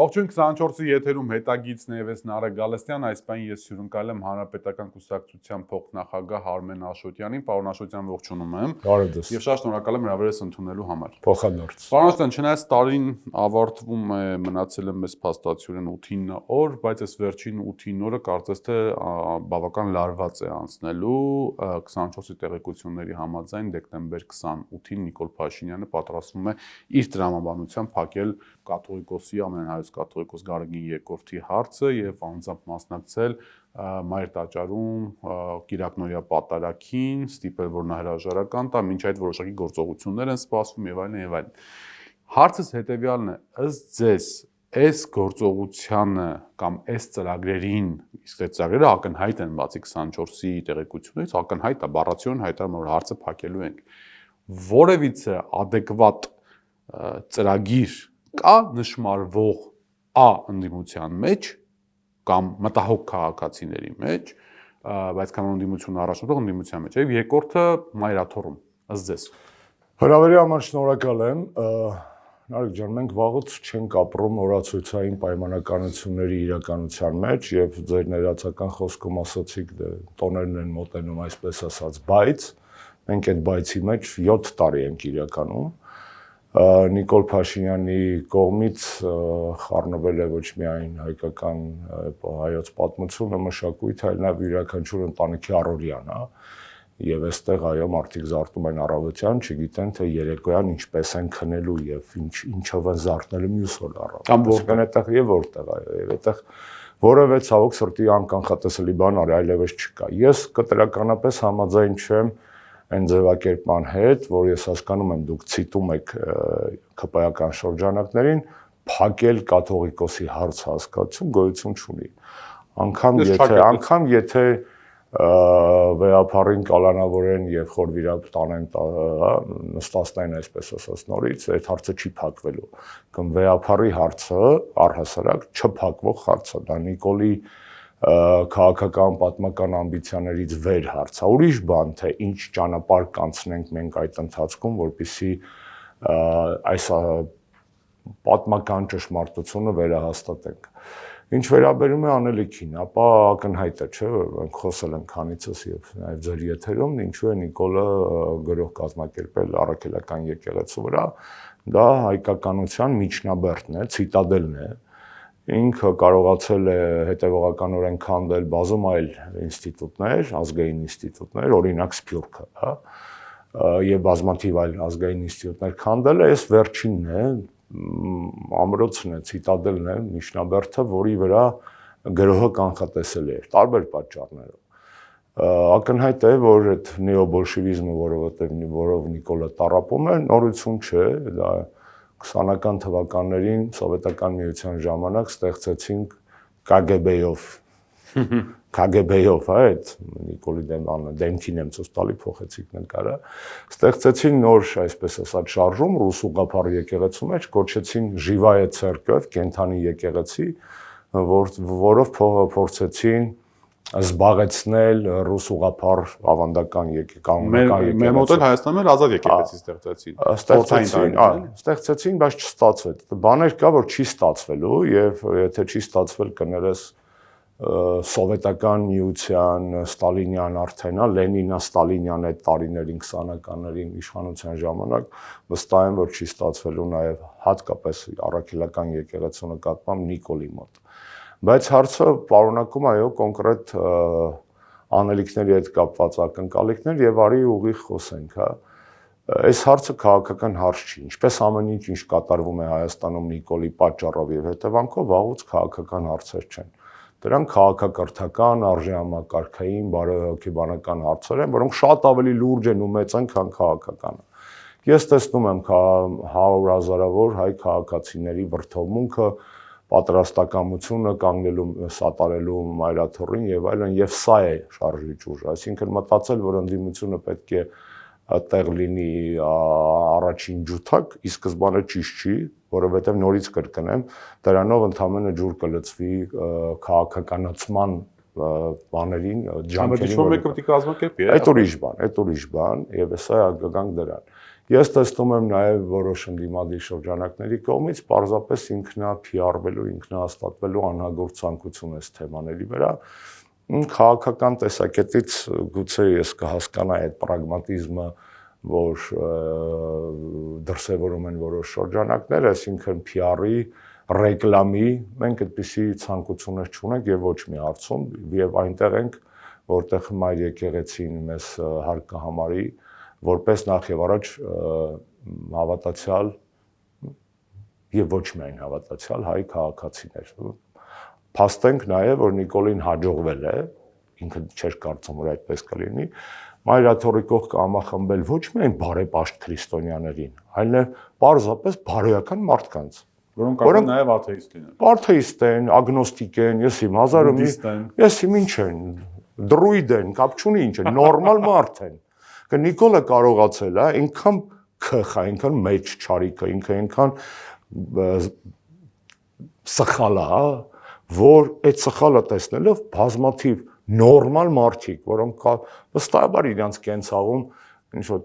Ողջույն 24-ի եթերում հետագիծն է ես Նարեկ Գալստյան, այս պայն ես հյուրընկալել եմ Հանրապետական կուսակցության փոխնախագահ Արմեն Աշոտյանին, պարոն Աշոտյան ողջունում եմ։ Բարև Եվ շատ շնորհակալ եմ հրավերս ընդունելու համար։ Փոխանորդ։ Պարոն Աշոտյան, չնայած տարին ավարտվում է, մնացել է մեզ փաստացիորեն 8-9 օր, բայց այս վերջին 8-9 օրը կարծես թե բավական լարված է անցնելու 24-ի տեղեկությունների համաձայն դեկտեմբեր 28-ին Նիկոլ Փաշինյանը պատրաստվում է իր տրամաբանությամբ փակել կաթողիկոսի ամենահայոց կաթողիկոս Գարեգին II հարցը եւ անձամբ մասնակցել մայր տաճարում Կիրակնորիա պատարագին, ստիպել որ նա հրաժարական տա, մինչ այդ որոշակի գործողություններ են սպասվում եւ այլն եւ այլն։ Հարցս հետեւյալն է, ըստ ձեզ, այս գործողությանը կամ այս ծրագրերին, իսկ այդ ծրագրերը ակնհայտ են բացի 24-ի տեղեկություններից, ակնհայտ է, բառացիորեն հայտարարում որ հարցը փակելու ենք։ Որևիցե adekvat ծրագիր կա նշмарվող ընդդիմության մեջ կամ մտահոգ քաղաքացիների մեջ, բայց կամ ընդդիմությունը առաջնորդող ընդդիմության մեջ, եւ երկրորդը մայրաթոռում, ըստ ձեզ։ Հրավերի համար շնորհակալ եմ։ Նարեկ ջան, մենք վաղուց չենք ապրում օրացույցային պայմանականությունների իրականության մեջ եւ ձեր ներածական խոսքում ասացիք տոներն են մոտենում այսպես ասած, բայց մենք այդ բայցի մեջ 7 տարի ենք իրականում։ Նիկոլ Փաշինյանի կողմից խառնվել է ոչ միայն հայկական հայոց պատմությունը, մշակույթը, այլ նաև յուրաքանչյուր ընտանիքի առօրյան, եւ այստեղ այո մարդիկ զարթում են առավոտյան, չգիտեն թե երեկոյան ինչպես են քնելու եւ ինչով են զարթնելու մյուս օր առավոտ։ Կամ որտեղ այդտեղ եւ որտեղ, այո, եւ այդտեղ որևէ ցավոք սրտի անկանխատեսելի բան այլևս չկա։ Ես կտրականապես համաձայն չեմ այն ձևակերպման հետ, որ ես հասկանում եմ դուք ցիտում եք ԿՊ-ական շրջանակներին, փակել կաթողիկոսի հարց հասկացում գոյություն չունի։ Անգամ եթե վեապարին կալանավորեն եւ խորվիրապ տանեն, նստացնեն այսպես ասած նորից, այդ հարցը չի փակվելու։ Կամ վեապարի հարցը առհասարակ չփակվող հարց է, դա Նիկոլի քաղաքական պատմական ամբիցիաներից վեր հարց է։ Ուրիշ բան թե ինչ ճանապարհ կանցնենք մենք այդ ընթացքում, որպեսզի այս պատմական ճշմարտությունը վերահաստատենք։ Ինչ վերաբերում է անելիքին, ապա ակնհայտ է, չէ՞, որ մենք խոսել ենք քանիցս եւ նաեւ ձեր եթերում, ինչու է Նիկոլը գրող կազմակերպել առաքելական եկեղեցու վրա, դա հայկականության միջնաբերդն է, ցիտադելն է։ Ինքը կարողացել է հետևողականորեն քանդել բազում այլ ինստիտուտներ, ազգային ինստիտուտներ, օրինակ Սփյուռքը, հա, եւ բազմաթիվ այլ ազգային ինստիտուտներ քանդել է, այս վերջինն է, ամրոցն է, ցիտադելն է, միջնաբերդը, որի վրա գրողը կանխատեսել է տարբեր պատճառներով։ Ակնհայտ է, որ այդ նեոբոլշևիզմը, որով Նիկոլը տառապում է, նորություն չէ, դա 20-ական թվականներին սովետական միության ժամանակ ստեղծեցինք KGB-ով, այդ Նիկոլի դեմքին եմ ցույց տալի, փոխեցիք նկարը, ստեղծեցին նոր, այսպես ասած, շարժում ռուս ուղղափառ եկեղեցու մեջ, կոչեցին Ժիվայե ցերկով, կենթանի եկեղեցի, որով փորձեցին զբաղեցնել ռուս ուղղափառ ավանդական եկեղեցի։ Մեր մոտ էլ Հայաստանում էլ ազատ եկեղեցի ստեղծեցին, բայց չստացվեց։ Բաներ կա, որ չի ստացվելու եւ եթե չի ստացվել կներես սովետական միության, ստալինյան արդեն, Լենինա-ստալինյան այդ տարիներին 20-ականներին իշխանության ժամանակ վստահ եմ, որ չի ստացվելու նաեւ հատկապես առաքելական եկեղեցու նկատմամբ Նիկոլի մոտ։ Բայց հարցը պարունակում այո կոնկրետ անելիքների հետ կապված ակնկալիքներ եւ արի ուղիղ խոսենք, հա։ Այս հարցը քաղաքական հարց չի, ինչպես ամեն ինչ կատարվում է Հայաստանում Նիկոլի պատճառով եւ հետևանքով վաղուց քաղաքական հարցեր չեն։ Դրանք քաղաքակրթական, արժեհամակարգային, բարոյահոգեբանական հարցեր են, որոնք շատ ավելի լուրջ են ու մեծ են, քան քաղաքականը։ Ես տեսնում եմ 100,000-ավոր հայ քաղաքացիների վրդովմունքը, պատրաստակամությունը կանգնելու սատարելու մայրաթոռին եւ այլն, եւ սա է շարժիչ ուժը, այսինքն մտածել, որ ընդդիմությունը պետք է տեղ լինի առաջին ջութակ, ի սկզբանե ճիշտ չի, որովհետեւ նորից կրկնեմ, դրանով ընդհանրապես ջուր կլցվի քաղաքականացման բաներին, ջանքերին, մեկը պետք է կազմակերպի, այդ ուրիշ բան, եւ հեսա արգանք դրան։ Ես տեսնում եմ նաև որոշ ընդդիմադիր շրջանակների կողմից պարզապես ինքնափիարվելու, ինքնահաստատվելու անհագործ ցանկություն այս թեմաների վրա։ Քաղաքական տեսակետից գուցե ես կհասկանայի այդ պրագմատիզմը, որ դրսևորում են որոշ շրջանակներ, այսինքն PR-ի, ռեկլամի, մենք այդպիսի ցանկություններ չունենք եւ ոչ մի հարցում, եւ այնտեղ ենք, որտեղ մայր եկեղեցին մեզ հարկ կհամարի, որպես նախ եւ առաջ հավատացյալ եւ ոչ միայն հավատացյալ հայ քաղաքացիներ։ Փաստենք նաեւ, որ Նիկոլին հաջողվել է, ինքը չէր կարծում, որ այդպես կլինի, մայրաթորի կողք կհամախմբել ոչ միայն բարեպաշտ քրիստոնյաներին, այլ նաեւ պարզապես բարոյական մարդկանց, որոնք կարող են նաեւ աթեիստ լինեն։ Աթեիստ են, ագնոստիկ են, ես իմ ինչ են, դրույդ են, կապ չունի ինչ են, նորմալ մարդ են։ Նիկոլը կարողացել է այնքան քխ, այնքան մեծ չարիքը, ինքը այնքան սխալ է, որ այդ սխալը տեսնելով բազմաթիվ նորմալ մարդիկ, որոնք վստահաբար իրենց կենցաղում ինչ-որ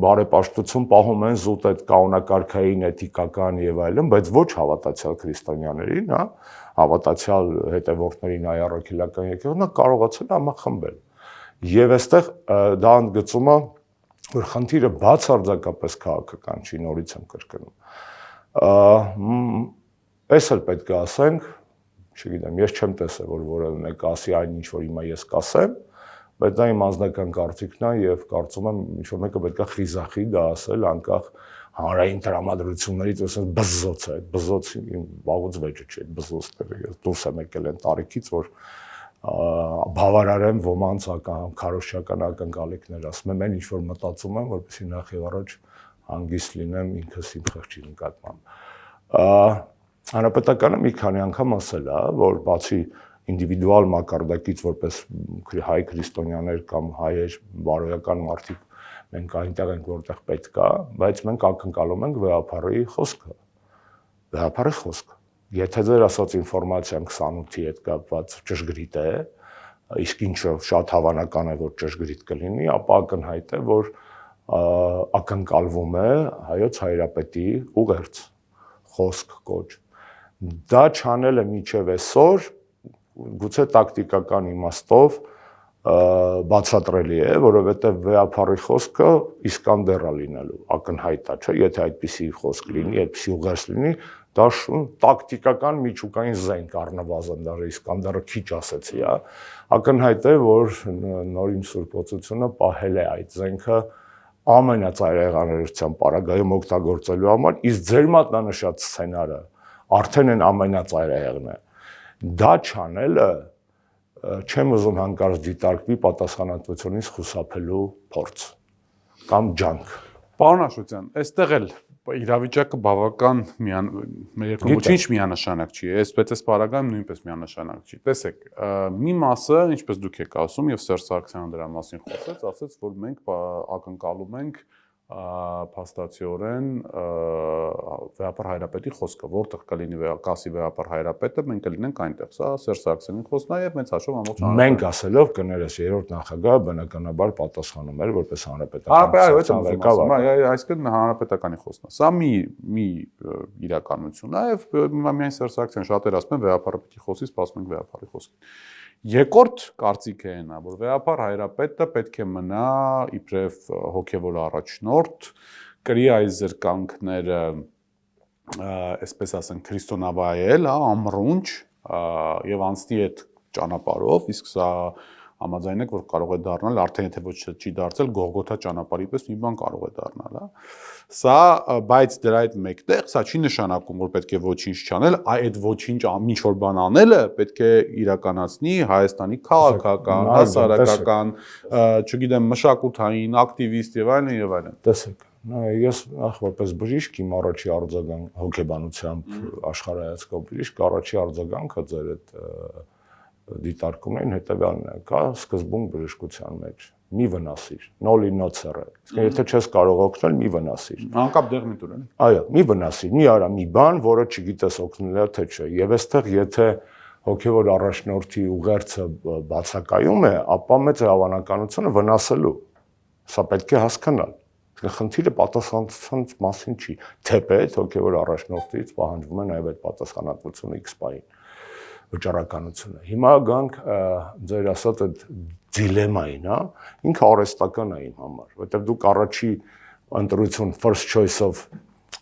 բարեպաշտություն պահում են զուտ այդ կանոնակարգային, էթիկական եւ այլն, բայց ոչ հավատացյալ քրիստոնյաներին, հա, հավատացյալ հետևորդներին այ առաքելական եկեղեցին կարողացել է համախմբել։ Եվ այստեղ դա ընդգծում է, որ խնդիրը բացարձակապես քաղաքական չի, նորից եմ կրկնում։ Այս էլ պետք է ասենք, չգիտեմ, ես չեմ տեսել, որ որևէ մեկը ասի այն ինչ որ հիմա ես կասեմ, բայց դա իմ անձնական կարծիքն է եւ կարծում եմ ինչ որ մեկը պետք է խիզախի դա ասել անկախ հանրային տրամադրություններից, ասես բզզոց է, բզզոցի վաղուց վեճը չէ, բզզոցները ես դուրս եմ եկել այն տարիքից, որ բավարարեմ ոմանց քարոզչական ակնկալիքներ, ասում եմ, այն ինչ որ մտածում եմ, որպեսզի նախ եւ առաջ հանգիստ լինեմ ինքս իմ խղճի նկատմամբ։ Հանրապետականը մի քանի անգամ ասել է, որ բացի ինդիվիդուալ մակարդակից որպես հայ քրիստոնյաներ կամ հայեր բարոյական մարդիկ մենք այնտեղ ենք որտեղ պետք է, բայց մենք ակնկալում ենք վեհապարի խոսքը։ Վեհապարի խոսքը։ Եթե ձեր ասած ինֆորմացիան 28-ի հետ կապված ճշգրիտ է, իսկ ինչը շատ հավանական է, որ ճշգրիտ կլինի, ապա ակնհայտ է, որ ակնկալվում է հայոց հայրապետի ուղերձ, խոսք, կոչ։ Դա չանելը միջև այսօր գուցե տակտիկական իմաստով բացատրելի է, որովհետև վեհապարի խոսքը Իսկանդեր է լինելու, ակնհայտ է, չէ՞, եթե այդպիսի խոսք լինի, այդպիսի ուղերձ լինի, դա տակտիկական միջուկային զենք առնվազն, դեռ Իսկանդերը քիչ ասեցի, հա, ակնհայտ է, որ նորին սուրբոցությունը պահել է այդ զենքը ամենածայրահեղականության պարագայում օգտագործելու համար, իսկ ձեր մատնանշած սցենարը արդեն են ամենածայրահեղն է։ Դա չանելը չեմ ուզում հանկարծ դիտարկվի պատասխանատվությունից խուսափելու փորձ կամ ջանք։ Պարոն Աշոտյան, այստեղ էլ իրավիճակը բավական մեր երկրում ոչինչ միանշանակ չի, այսպես էս պարագայում նույնպես միանշանակ չի։ Տեսեք, մի մասը, ինչպես դուք եք ասում, եւ Սերժ Սարգսյանը դրա մասին խոսեց, ասաց, որ մենք ակնկալում ենք փաստացիորեն վեհապար հայրապետի խոսքը, որտեղ կլինի կասի վեհապար հայրապետը, մենք կլինենք այնտեղ։ Սա Սերժ Սարգսյանի խոսքն է եւ մեծ հաշվով ամբողջ հանրապետությունը։ Մենք ասելով կներես երրորդ նախագահը բնականաբար պատասխանում էր որպես հանրապետական այսինքն հանրապետականի խոսքն է։ Սա մի իրականություն է եւ միայն Սերժ Սարգսյանը շատեր ասում են վեհապարը պիտի խոսի, սպասում ենք վեհապարի խոսքին։ Երկրորդ կարծիքը այն է, որ վեհապար հայրապետը պետք է մնա իբրև հոգևոր առաջնորդ, կրի այս զրկանքները, այսպես ասենք, քրիստոնավայել, ամռունչ եւ անցնի այդ ճանապարհով, իսկ սա համաձայն եք, որ կարող է դառնալ, արդեն եթե ոչ չի դարձել, Գողգոթա ճանապարհի պես մի բան կարող է դառնալ, հա։ Սա, բայց դրա այդ մեկտեղ, սա չի նշանակում, որ պետք է ոչինչ չանել, այդ ոչինչ ինչ որ բան անելը պետք է իրականացնի Հայաստանի քաղաքական, հասարակական, չգիտեմ, մշակութային, ակտիվիստ եւ այլն եւ այլն։ Տեսեք, ես նախ որպես բժիշկ իմ առաջի արձագանք հոգեբանությամբ աշխարհայացքով բժիշկ առաջի արձագանքը ձեր այդ դիտարկումներին հետևյալն է, կա սկզբունք բժշկության մեջ, մի վնասիր, նոլի նոցերը, իսկ եթե չես կարող օգնել, մի վնասիր։ Անկապ դեղմի տուր, էլի։ Այո, մի վնասիր, մի արա մի բան, որը չգիտես օգնել է թե չէ։ Եվ այստեղ եթե հոգևոր առաջնորդի ուղերձը բացակայում է, ապա մեծ է հավանականությունը վնասելու։ Սա պետք է հասկանալ։ Խնդիրը պատասխանատվության մասին չի, թեպետ հոգևոր առաջնորդից պահանջվում է նաև այդ պատասխանատվությունը X բային վճռականությունը։ Հիմա գանք ձեր ասած այդ դիլեմային, հա, ինքը արհեստական է իմ համար, որովհետև դուք առաջի ընտրություն first choice of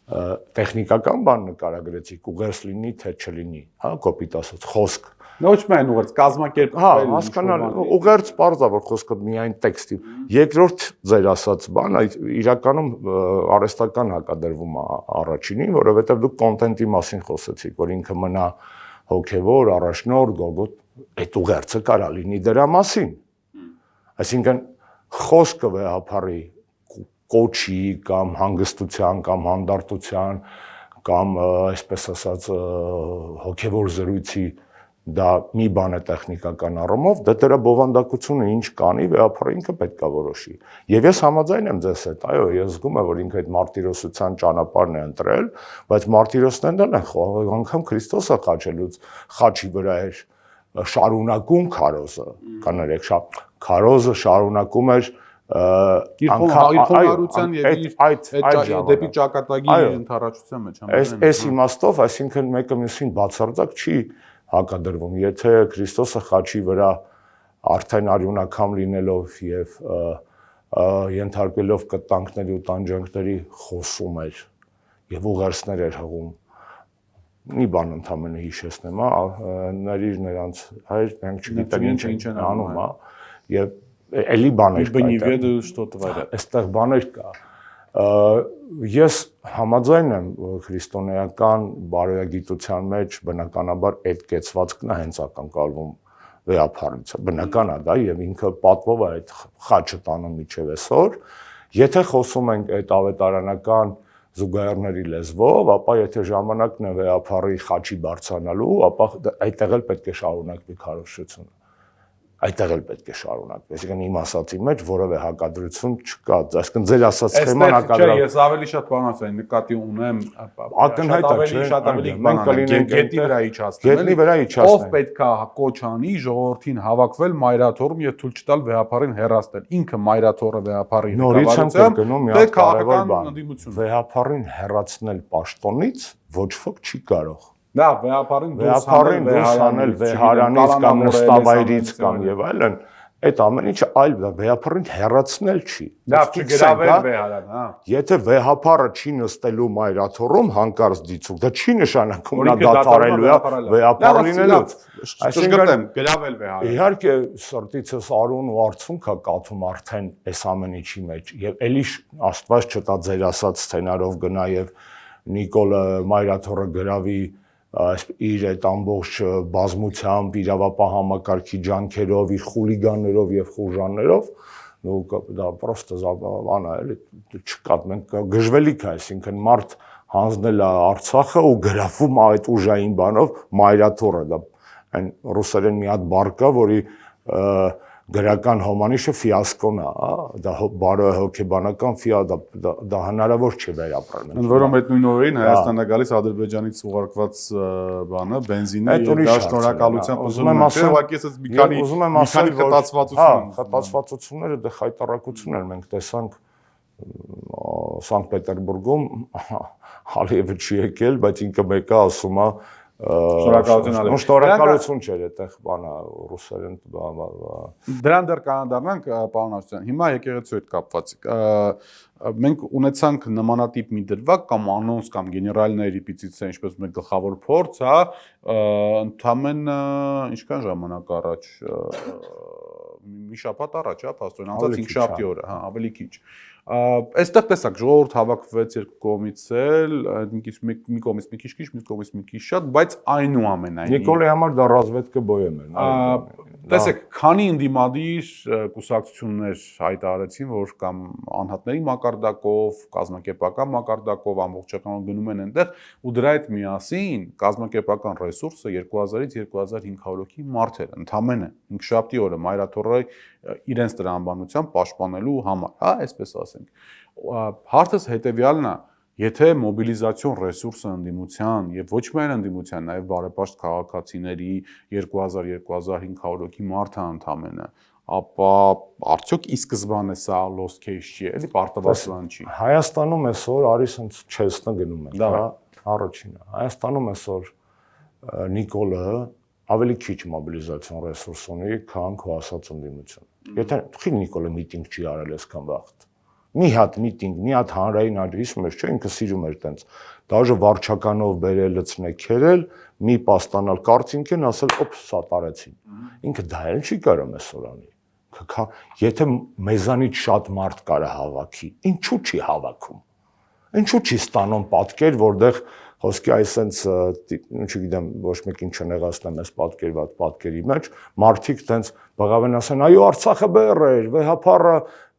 տեխնիկական բան նկարագրեցիք, ուղերձ լինի, թե չլինի, հա, կոպիտ ասած, խոսք։ Ոչ միայն ուղերձ, կազմակերպել։ Հա, հասկանալ, ուղերձ պարզ է, որ խոսքը միայն տեքստի։ Երկրորդ ձեր ասած բան, այդ իրականում արհեստական հակադրվում է առաջինին, որովհետև դուք կոնտենտի մասին խոսեցիք, որ ինքը մնա հոգևոր, առաջնորդ, գողոտ, այդ ուղերձը կարա լինի դրա մասին։ Այսինքն խոսքը վեհապարի կոչի կամ հանգստության կամ հանդարտության կամ այսպես ասած հոգևոր զրույցի դա մի բան է տեխնիկական առումով, դա դրա բովանդակությունը ինչ կանի, վեհապարը ինքը պետք է որոշի։ Եվ ես համաձայն եմ ձեզ հետ, այո, ես զգում եմ, որ ինքը այդ մարտիրոսության ճանապարհն է ընտրել, բայց մարտիրոսներն են անգամ Քրիստոսը խաչելուց խաչի վրա էր շարունակում քարոզը, կաներեք, քարոզը շարունակում էր անկախության եւ այդ դեպի ճակատագիր ընդառաջության մեջ այս իմաստով, այսինքն մեկը մյուսին բացարձակ չի հակադրվում, եթե Քրիստոսը խաչի վրա արդեն արյունակամ լինելով եւ ենթարկվելով կտանքների ու տանջանքների խոսում էր եւ ուղերձներ էր հղում։ Մի բան ընդամենը հիշեցնեմ, ներիր նրանց հայր, մենք չգիտենք ինչ են անում, հա, եւ էլի բաներ կա, այստեղ բաներ կա։ Ես համաձայն եմ քրիստոնեական բարոյագիտության մեջ բնականաբար այդ կեցվածքն է հենց ակնկալվում վեհապարից, բնական է դա եւ ինքը պատվով է այդ խաչը տանում միջև այսօր, եթե խոսում ենք այդ ավետարանական զուգահեռների լեզվով, ապա եթե ժամանակն է վեհապարի խաչի բարձրանալու, ապա այդտեղ էլ պետք է շարունակվի քարոզությունը։ Այդտեղ էլ պետք է շարունակվի։ Այսինքն իմ ասածի մեջ որևէ հակադրություն չկա։ Այսինքն ձեր ասած սխեման հակադրում։ Ես ավելի շատ բանացային նկատի ունեմ, ակնհայտ է, շատ ավելի մենք կլինենք գետնի վրա իջացնել։ Գետնի վրա իջացնել։ Ով պետք է կոչ անի ժողովրդին հավաքվել մայրաթոռում եւ թույլ չտալ վեհապարին հեռացնել։ Ինքը մայրաթոռը վեհապարի նորից եմ կրկնում մի հատ կարևոր բան։ Վեհապարին հեռացնել պաշտոնից ոչ ոք չի կարող։ Դա վեհապարին դուրս հանել վեհարանից կամ նստավայրից կամ եւ այլն, այդ ամեն ինչը այլ վեհապարին հեռացնել չի։ Դա չգրավել վեհարան, հա։ Եթե վեհապարը չի նստելու մայրաթոռում հանկարծ դիցուկ, դա չի նշանակում նա դադարելու է վեհապար լինելու։ Այսինքն գրավել վեհարան։ Իհարկե սրտիցս արուն ու արցունք է կաթում արդեն այս ամեն ինչի մեջ եւ էլի Աստված չտա ձեր ասած սցենարով գնա եւ Նիկոլը մայրաթոռը գրավի իր այդ ամբողջ բազմությամբ, իրավապահ համակարգի ջանքերով, իր խուլիգաններով եւ խուժաններով, դա պրոստը բանա էլի չկա, մենք գժվելիք է, այսինքն մարդ հանձնել է Արցախը ու գրավում է այդ ուժային բանով մայրաթոռը, դա այն ռուսերեն մի հատ բառ կա, որի գրական հոմանիշը ֆիասկոն է, դա բարոյահոգեբանական դա հնարավոր չէ վերապրել։ Ընդ որում այդ նույն օրերին Հայաստան է գալիս Ադրբեջանից ուղարկված բանը, բենզինը եւ դա շնորհակալությամբ ուզում եմ ասել, ուղղակի ես մի քանի խտացվածությունները դա խայտարակություն են, մենք տեսանք Սանկտ Պետերբուրգում Ալիևը չի եկել, բայց ինքը մեկը ասում է շնորհակալություն չէր այդտեղ բանա ռուսերեն դրան դեռ կանադառնանք պարոն Աշոտյան հիմա եկեղեցու հետ կապված մենք ունեցանք նմանատիպ մի դրվագ կամ անոնս կամ գեներալների ռեպետիցիա ինչպես մեր գլխավոր փորձ հա ընդամենը ինչքան ժամանակ առաջ մի շաբաթ առաջ հա փաստորեն անցած 5 շաբթի օրը հա ավելի քիչ այստեղ տեսակ ժողովուրդ հավաքվեց երկու կողմից էլ մի կողմից մի քիչ, մի կողմից մի քիչ շատ, բայց այնուամենայնիվ Նիկոլի համար դա ռազմետկը բոյեմ էր։ Տեսեք, քանի ընդդիմադիր կուսակցություններ հայտարարեցին, որ կամ անհատների մակարդակով, կազմակերպական մակարդակով ամբողջականորեն գնում են այնտեղ, ու դրա հետ միասին կազմակերպական ռեսուրսը 2000-ից 2500 հոգի մարդեր, ընդամենը 5 շաբթի օրը մայրաթոռը իրենց տրամաբանությամբ պաշտպանելու համար, հա, այսպես ասենք։ Հարցս հետեւյալն է, եթե մոբիլիզացիոն ռեսուրսը ընդդիմության եւ ոչ միայն ընդդիմության, նաեւ բարեպաշտ քաղաքացիների 2000-2500 հոգի մարդ է ընդամենը, ապա արդյոք ի սկզբանե սա lost case չի, էլի պարտավոր բան չի։ Հայաստանում այսօր արի sense չեսնը գնում է, հա, առաջինը։ Հայաստանում այսօր Նիկոլը ավելի քիչ մոբիլիզացիոն ռեսուրս ունի, քան քո ասած ընդդիմություն։ Եթե խի Նիկոլը միտինգ չի արել այսքան վաղ։ Մի հատ միտինգ, մի հատ հանրային աջրիսում էր, չէ, ինքը սիրում էր տենց։ Դաժե վարչականով բերել լցնել, քերել, մի պաստանալ կարծինքեն, ասել, օփ, սա տարեցին։ Ինքը դա էլ չի կարող այսօր անի։ Եթե մեզանից շատ մարդ կարա հավաքի, ինչու չի հավաքում։ Ինչու չի ստանում պատկեր, որտեղ խոսքի այսենց, չգիտեմ, ոչ մեկին չնեղացնեմ այս պատկերված պատկերի մեջ, մարդիկ տենց բղավեն ասեն, այո, Արցախը բեռ էր, վեհապարը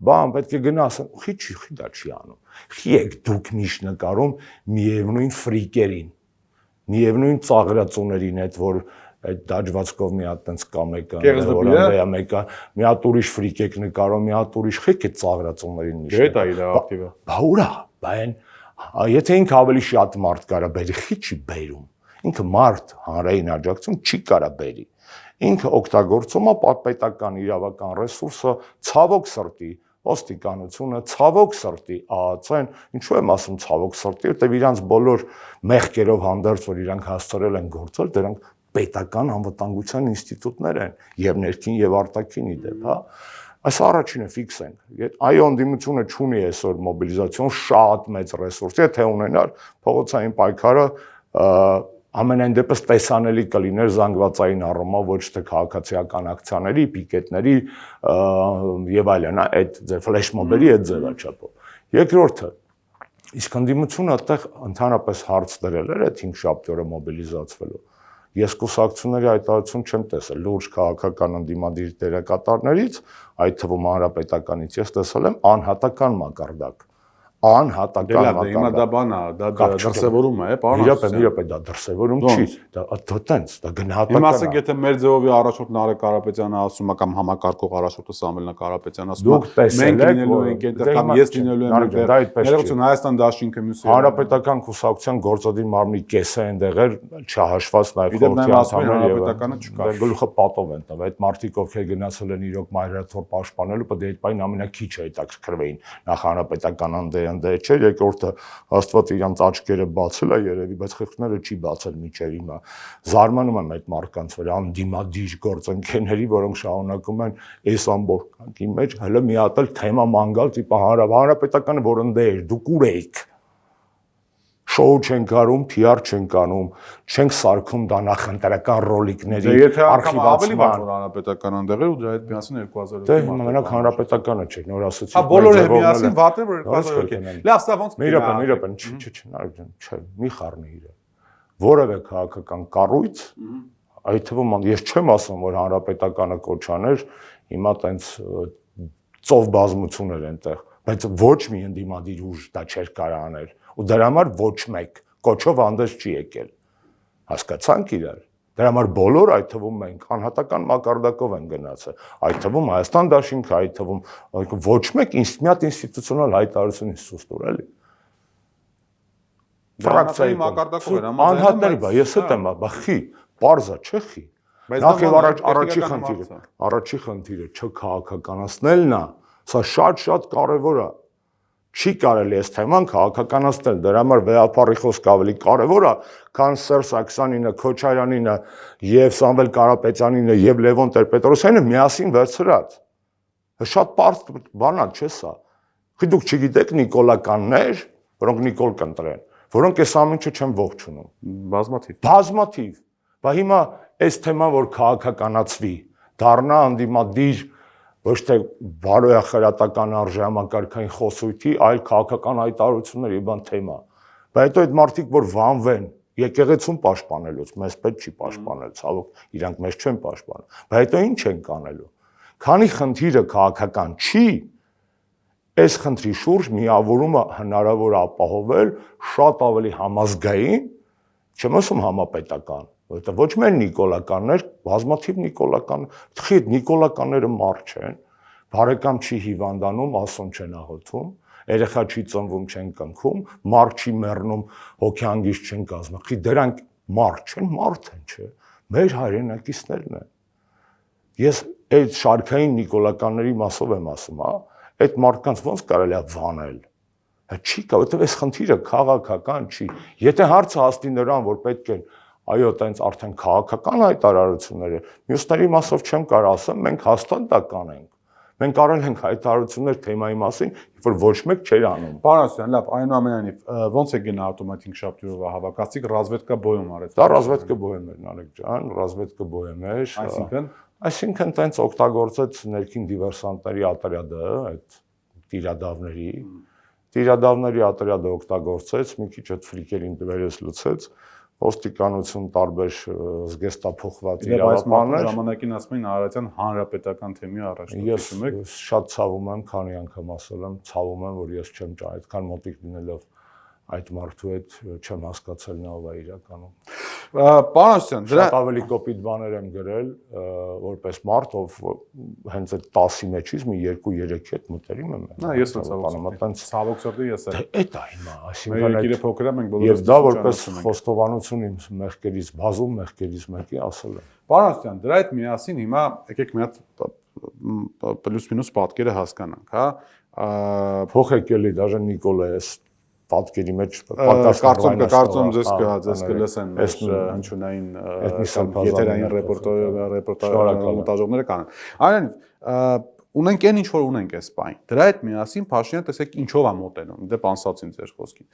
բան պետք է գնասեն, խի դա չի անում։ Խի եք դուք միշտ նկարում միևնույն ֆրիկերին, միևնույն ծաղրածուներին, այդ որ այդ դաջվածքով մի հատ տենց կա մեկը, որը մեկը, մի հատ ուրիշ ֆրիկ եք նկարում, մի հատ ուրիշ խիք է ծաղրածուներին միշտ։ Չէ, դա իր ակտիվը։ Բա ուրա, բան, եթե ինքը ավելի շատ մարդ կարա բերի, խի չի բերում։ Ինքը մարդ հանրային աջակցություն չի կարա բերի։ Ինքը օգտագործում է պետական իրավական ռեսուրսը ցավոք սրտի, ոստիկանությունը ցավոք սրտի, ԱԱՑ-ն, ինչու եմ ասում ցավոք սրտի, որտեղ իրանց բոլոր մեղքերով հանդերձ, որ իրանք հասցրել են գործել, դրանք պետական անվտանգության ինստիտուտներ են, եւ ներքին եւ արտաքին իդեպ, հա։ Այս առաջինը ֆիքսենք։ Այո, ընդդիմությունը չունի այսօր մոբիլիզացիոն շատ մեծ ռեսուրս, եթե ունենար, փողոցային պայքարը ամենայն դեպս տեսանելի կլիներ զանգվածային առումով, ոչ թե քաղաքացիական ակցիաների, պիկետների եւ այլն, այդ ձեր ֆլեշ մոբերի այդ ձևաչափով։ Երկրորդը, իսկ ընդդիմությունը այդտեղ ընդհանրապես հարց դրել էր այդ 5 շաբթի օրը մոբիլիզացվելու։ Ես կուսակցությունների հայտարարություն չեմ տեսել լուրջ քաղաքական ընդդիմադիր դերակատարներից, այդ թվում հանրապետականից ես տեսել եմ անհատական մակարդակ։ Անհատական մակարդակ։ Հիմա դա բան է, դա դրսևորում է, պարոն։ Իրապ, դա դրսևորում չի, դա տենց, դա գնահատական է։ Հիմա ասեք, եթե մեր ձևովի առաջորդ Նարեկ Կարապետյանը ասում է կամ համակարգող առաջորդը Սամվելն Կարապետյանը ասում է, մենք լինելու ենք այնտեղ կամ ես լինելու եմ այնտեղ։ Ներողություն, Հայաստան Դաշինքը մյուսը։ Հանրապետական կուսակցության գործադիր մարմնի կեսը այնտեղ էր, չհաշված նաև խորհրդի հանրապետականը չկա։ Գլուխը պատով են տվել, այդ մարդիկ ովքեր գնացել են իրոք մայրաթոր պաշտպանելու, պետք է այդ բանը ամենակիչը հետաքրքրվեին նախ հանրապետական անդե չէ, երկրորդը Աստված իրանց աչքերը բացել է երևի, բայց խեղճները չի բացել միջև հիմա։ Զարմանում եմ այդ մարդկանց վրա անդիմադիր գործընկերների, որոնք շարունակում են այս ամբողջի մեջ հələ մի հատ էլ թեմա մանգալ, տիպը հանրապետականը որ ընդե էր, դուք ուր եք։ Շոու չենք արում, PR չենք անում, չենք սարքում դա նախընտրական ռոլիկների արխիվացման։ Ավելի հանրապետական ընդեղեր ու դրա հետ միասին 2000-ը։ Դե մենակ հանրապետականը չէ, նոր ասացի։ Հա բոլորը միասին վատը որ 2000-ը։ Լավ, սա ոնց մի չէ, մի խառնի իրը։ Որևէ քաղաքական կառույց, այդ թվում ես չեմ ասում, որ հանրապետականը կոչաներ, հիմա տենց ծով բազմություն էր այնտեղ, բայց ոչ մի ընդդիմադիր ուժ դա չէր կարող անել։ Ու դրա համար ոչ մեկ կոչով հանդես չի եկել։ Հասկացանք իրար։ Դրա համար բոլոր այդ թվում մենք անհատական մակարդակով են գնացել։ Այդ թվում Հայաստան Դաշինքը, այդ թվում ոչ մեկ մի հատ ինստիտուցիոնալ հայտարարություն Հիսուս տուր էլի։ Ֆրակցիայի մակարդակով էր անհատների, բա ես հետ եմ, բա խի, պարզա չէ խի։ Նախ եւ առաջի խնդիրը չքաղաքականացնելն է, սա շատ կարևոր է։ Չի կարելի այս թեման քաղաքականացնել, դրա համար վեհապարի խոսքը ավելի կարևոր է, քան Սերժ Սարգսյանինը, Քոչարյանինը եւ Սամվել Կարապետյանինը եւ Լևոն Տեր-Պետրոսյանը միասին վերցրած։ Շատ պարզ բան է, չէ՞ սա։ Խի դուք չգիտեք նիկոլականներ, որոնք նիկոլ կընտրեն, որոնք այս ամենը չեն ողջունում։ Բազմաթիվ։ Բա հիմա այս թեման որ քաղաքականացվի, դառնա անդիմադիր ոչ թե բարոյախրատական արժեհամակարգային խոսույթի, այլ քաղաքական հայտարարություններ եւ բան թեմա։ Բայց հետո այդ մարդիկ որ վանվեն եկեղեցուն պաշտպանելուց, մեզ պետք չի պաշտպանել, ցավոք, իրանք մեզ չեն պաշտպանում։ Բայց հետո ինչ են կանելու։ Քանի խնդիրը քաղաքական չի, այս խնդրի շուրջ միավորումը հնարավոր է ապահովել շատ ավելի համազգային, չեմ ասում համապետական, որտեղ ոչ միայն նիկոլականներ, բազմաթիվ նիկոլական, խի նիկոլականները մարդ չեն, բարեկամ չի հիվանդանում, ասում չեն աղոթում, երեխա չի ծնվում, չեն կնքում, մարդ չի մեռնում, հոգեհանգիստ չեն կազմում, խի դրանք մարդ չեն, մարդ են, չէ, մեր հայրենակիցներն են։ Ես այդ շարքային նիկոլականների մասով եմ ասում, հա, այդ մարդկանց ոնց կարելի է վանել։ Չի կա, որտեղ այս խնդիրը քաղաքական չի։ Եթե հարցը հասնի նրան, որ պետք է այո, տենց արդեն քաղաքական հայտարարություններ է, մյուսների մասով չեմ կարող ասեմ, մենք հաստատ դա կանենք։ Մենք արել ենք հայտարարություններ թեմայի մասին, որ ոչ մեկ չէր անում։ Պարոն Ասյան, լավ, այնուամենայնիվ, ոնց է գնահատում այդ 5 օրվա հավաքածիկ ռազմետկա բոյում արեց։ Դա ռազմետկա բոյում էր, Նարեկ ջան, ռազմետկա բոյում էր։ Այսինքն տենց օգտագործեց ներքին դիվերսանտների отряда, այդ տիրադավների отряда օգտագործեց, մի քիչ այդ ֆրիկերին դվերես լուծեց, ոստիկանություն տարբեր զգեստափոխված իրավաբաններ։ Ժամանակին ասում էին Արարատյան հանրապետական թեմի առաջնորդ։ Ես շատ ցավում եմ, քանի անգամ ասել եմ, ցավում եմ, որ ես չեմ այդքան մոտիկ լինելով այդ մարդու հետ չեմ հասկացել նա ով է իրականում։ Պարոն Ասյան, դրա շատ ավելի կոպիտ բաներ եմ գրել, որպես մարդ, ով հենց այդ 10-ի մեջից մի 2-3 հետ մտերիմ եմ։ Ես ցավոք սրտի ես եմ։ Այդ է հիմա, այսինքն եկիրը փոքր է, մենք բոլորը։ Եվ դա որպես խոստովանություն իմ մեղքերից բազում մեղքերից մեկի ասել եմ։ Պարոն Ասյան, դրա հետ միասին հիմա եկեք մի հատ պլյուս-մինուս պատկերը հասկանանք, հա։ Փոխեք էլի, դաժե Նիկոլայես պատկերի մեջ կարծում ձեզ կլսեն մեր հնչյունային եթերային ռեպորտաժները կանեն։ Այնինչ ունենք այն ինչ որ ունենք այս բան։ Դրա հետ միասին Փաշինյանը տեսեք ինչով է մոտենում, դե պանսացին ձեր խոսքին։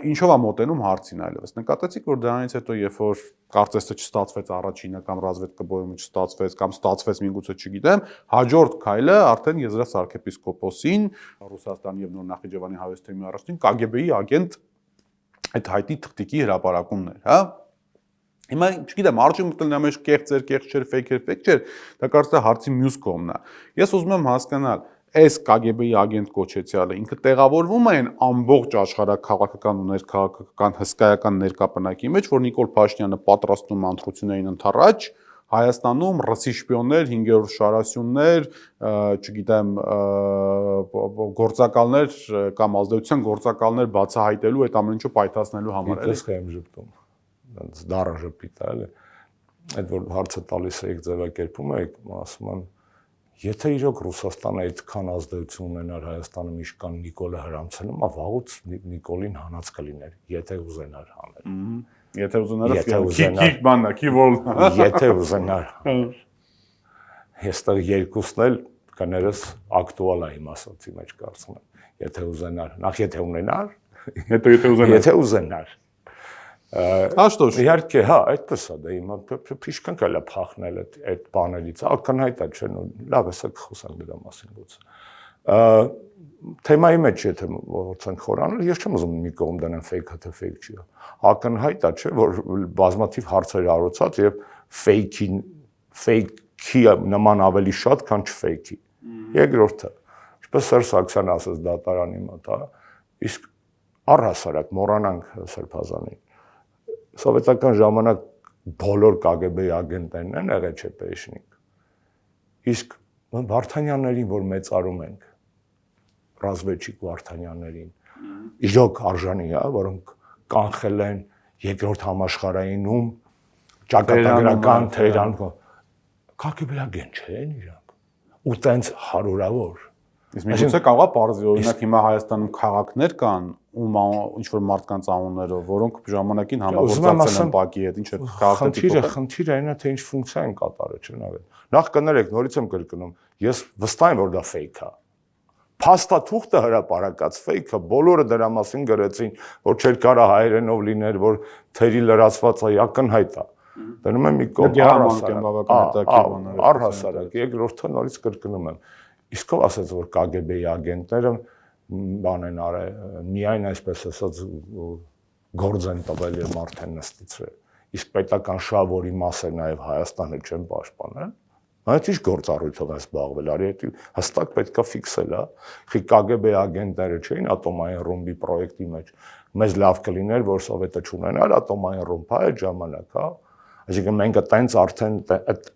Ինչով է մոտենում հարցին այլևս։ Նկատեցիք որ դրանից հետո երբ որ կարծես թե չստացվեց առաջինը կամ ռազմետկա բոյումը չստացվեց կամ ստացվեց միգուցե չգիտեմ, հաջորդ քայլը արդեն Եզրափ arczepiskoposին Ռուսաստանի եւ Նոր Նախիջևանի հավեսթեմի առաջին KGB-ի ագենտ այդ հայտի թղթիկի հրապարակումն էր, հա։ Հիմա չգիտեմ, արժի մտնել մեջ կեղծ չէր, fake չէր, դա կարծես հարցի մյուս կողմն է։ Ես ուզում եմ հասկանալ, այս KGB-ի ագենտ կոչեցյալը ինքը տեղավորվում է այն ամբողջ աշխարհակաղակական ու ներքաղաքական հսկայական ներկապնակի մեջ, որ Նիկոլ Փաշինյանը պատրաստում ընտրություններին ընթառաջ Հայաստանում ռուսի շպիոններ, 5-րդ շարասյուններ, չգիտեմ, գործակալներ կամ ազդեցության գործակալներ բացահայտելու այդ ամեն ինչը պայթացնելու համար է։ Ես եմ ժպտում։ Դառը ժպիտ է, էլի։ Այդ որ հարցը տալիս եք ձևակերպում եք, ասում եմ, եթե իրոք Ռուսաստանը այդքան ազդեցություն ունենար Հայաստանում իշքան Նիկոլը հрамցելը, վաղուց Նիկոլին հանած կլիներ, եթե ուզենար հանել։ Եթե ուզենար բաննա, քիվոլ։ Եթե ուզենար։ Ես տեղ երկուսն էլ կներես ակտուալ է իմ ասացի մեջ կարծում եմ։ Եթե ուզենար, նախ եթե ունենար, հետո եթե ուզենար։ Հաշտոշ։ Իհարկե, հա, այդպես է դա հիմա փիշքան կարելի է փախնել այդ բաներից, ակնհայտ է, չէ՞, լավ է, սա խոսանք դրա մասին լուծ։ Թեմայի մեջ եթե ողոցանք խորանալ, ես չեմ ուզում մի կողմ դնեմ fake-ը թե fake չի։ Ակնհայտ է, չէ, որ բազմաթիվ հարցեր արոցած եւ fake-ի նման ավելի շատ, քան չ-fake-ի։ Երկրորդը, ինչպես Սերժ Սարգսյանը ասաց դատարանի մոտ, հա, իսկ առհասարակ մոռանանք Սրբազանին։ Սովետական ժամանակ բոլոր KGB-ի ագենտներն են եղել ՉՊ-շնիկ։ Իսկ Վարդանյաններին, որ մեծարում ենք, ռազմեջիկ Վարդանյաններին, իրոք արժանի է, որոնք կանխել են երկրորդ համաշխարհայինում ճակատագրական Թեհրան KGB-ի ագենտ չեն իրանք։ Ու տենց հարյուրավոր։ Իսկ միգուցե կարող է բարձր օրինակ հիմա Հայաստանում քաղաքներ կան, ում ինչ որ մարդկանց անուններով, որոնք ժամանակին համագործակցել են ՊԱԿ-ի հետ, ինչ է քաղաքացի։ Խնդիրը այն է, թե ինչ ֆունկցիա են կատարել, չնայած։ Նախ կներեք, նորից եմ կրկնում, ես վստահ եմ, որ դա fake է։ Փաստաթուղթը հրապարակած fake-ը, բոլորը դրա մասին գրեցին, որ չէր կարա հայերենով լիներ, որ թերի լրացված է, ակնհայտ է։ Դնում եմ մի կողմ առհասարակ, երկրորդը նորից կրկնում եմ։ Իսկ ով ասաց, որ KGB-ի ագենտները բան են արել, միայն այսպես ասած գործ են տվել եւ մարդ են նստեցրել։ Իսկ պետական շահ, որի մաս է նաեւ Հայաստանը չեն պաշտպանել, այդ ինչ գործառույթով է զբաղվել, արի դա հստակ պետքա ֆիքսել, հա։ Խի KGB-ի ագենտները չէին ատոմային ռումբի պրոյեկտի մեջ։ Մեզ լավ կլիներ, որ Սովետը չունենար ատոմային ռումբ, հա, այդ ժամանակ, հա։ Այսինքն մենք այտենց արդեն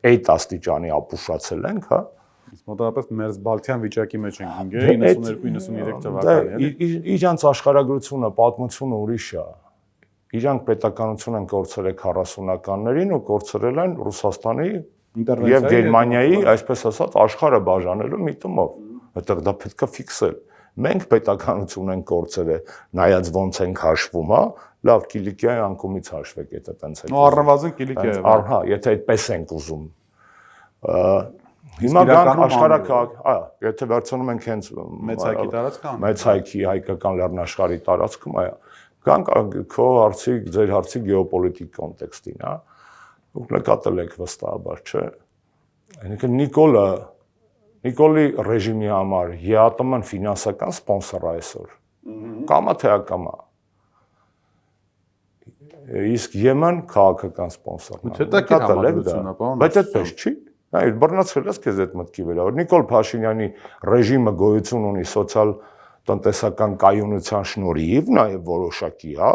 այդ աստիճանի ապուշացել ենք, հա։ Մոտավորապես մերձբալթյան վիճակի մեջ ենք ընկել 92-93 թվականին։ Իրանց աշխարհագրությունը, պատմությունը ուրիշ է։ Իրանք պետականություն են կորցրել 40-ականներին ու կորցրել են Ռուսաստանի Եվ Գերմանիայի, այսպես ասած, աշխարհը բաժանելու միտումով, այդտեղ դա պետք է ֆիքսել։ Մենք պետականություն ենք կորցրել, նայած ոնց ենք հաշվում, հա, լավ Կիլիկիայի անկումից հաշվեք, եթե տենց է։ Առնվազն Կիլիկիա։ Հա, եթե այդպես ենք ուզում։ Հիմա գանք աշխարհակահաղ, եթե վերցնում ենք հենց մեծ հայքի տարածքն, մեծ հայքի հայկական լեռնաշխարհի տարածքում, գանք քո հարցի, ձեր հարցի գեոպոլիտիկ կոնտեքստին, հա։ Դուք նկատել եք վստահաբար, չէ՞։ Այնինքն Նիկոլի ռեժիմի համար ԵԱՏՄ-ն ֆինանսական սպոնսոր է այսօր։ Կամա թե ակամա։ Իսկ Եմեն քաղաքական սպոնսորն է։ Հետաքրքիր համադրություն է, պարոն։ Բայց այդպես չի։ Այ բռնացել ես քեզ այդ մտքի վրա, որ Նիկոլ Փաշինյանի ռեժիմը գոյություն ունի սոցիալ-տնտեսական կայունության շնորհիվ, նաև որոշակի, հա,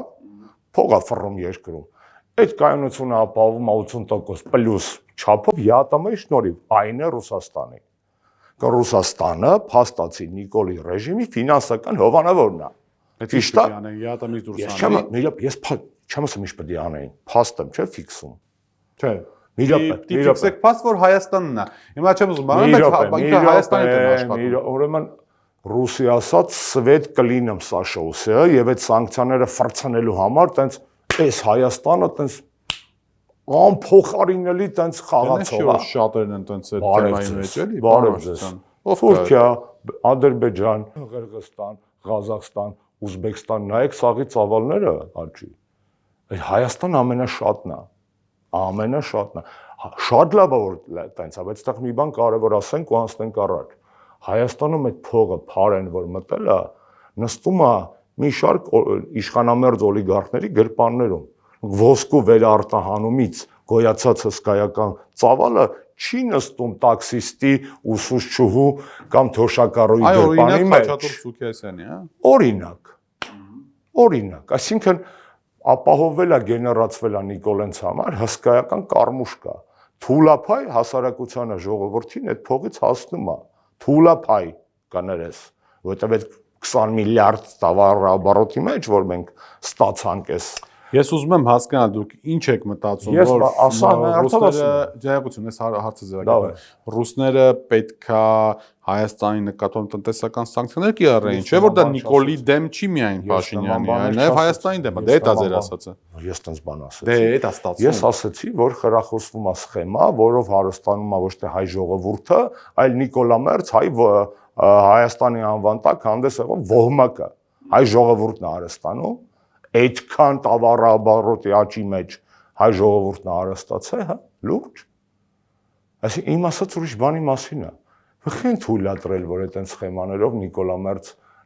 փող է ֆռում երկրում։ Այդ կայունությունը ապահովում է 80% պլյուս չափով ԵԱՏՄ-ի շնորհիվ, այն է Ռուսաստանի։ Ռուսաստանը փաստացի Նիկոլի ռեժիմի ֆինանսական հովանավորն է։ Ճիշտ է։ ԵԱՏՄ-ից դուրս անի։ Ես չեմ ասում ինչ պետք է անեին։ Փաստեմ, չէ՞ ֆիքսում։ Չէ։ Ֆիքսեք փաստ, որ Հայաստանն է։ Հիմա չեմ ուզում բանալ, բայց ինքը Հայաստանի դեմ աշխատում։ Ուրեմն ռուսի ասած սվետ կլինեմ Սաշոուսը եւ այդ սանկցիաները ֆրցնելու համար տենց այս Հայաստանը տենց անփոխարինելի տենց խաղացող է։ Շատերն են տենց այդ թեմայի մեջ էլի։ Բարև ձեզ։ Թուրքիա, Ադրբեջան, Ղրղստան, Ղազախստան, Ուզբեկստան, նայեք սաղի ծավալները, արջի։ Այդ Հայաստան ամենաշատն է։ Ամենաշատն է։ Շատ լավ է որ տենց է, բայց այդտեղ մի բան կարևոր ասենք ու անցնենք առաջ։ Հայաստանում այդ փողը փարեն որ մտել է, նստում է մի շարք իշխանամերձ օլիգարխների գրպաններում։ Ոսկու վերարտահանումից գոյացած հսկայական ծավալը չի նստում տաքսիստի, ուսուցչուհու կամ թոշակառուի գրպանի մեջ։ Օրինակ Խաչատուր Սուքիասյանի, հա։ Օրինակ, այսինքն ապահովել է գեներացվել է Նիկոլենց համար հսկայական կարմուշ կա։ Թուլափայ հասարակությանը ժողովրդին այդ փողից հասնում է։ Թուլափայ կներես, որովհետև այդ 20 միլիարդ տավարաբարոտի մեջ որ մենք ստացանք էս։ Ես ուզում եմ հասկանալ դուք ինչ եք մտածում, որ ռուսները ջայակություն էս հարցը ձեռագրել։ Ռուսները պետքա Հայաստանի նկատմամբ տնտեսական սանկցիաներ կիրառեին, չէ՞ որ դա Նիկոլի դեմ չի միայն Փաշինյանի, այլ նաև Հայաստանի դեմ է։ Դե դա ձեր ասածը։ Ես տենց բան ասեցի։ Դե դա ստացվում։ Ես ասեցի, որ խրախուսվում է սխեմա, որով հարստանում է ոչ թե հայ ժողովուրդը, այլ Նիկոլա Մերց հայ Հայաստանի անվան տակ հանդես եղող ոհմակը։ Հայ ժողովուրդն է հարստանում, այդքան տավարաբարոտի աճի մեջ հայ ժողովուրդն է հարստացել, հա, լուրջ։ Այսինքն իմ ասած ուրիշ բանի մասին է։ Խեն թույլատրել, որ այդ սխեմաներով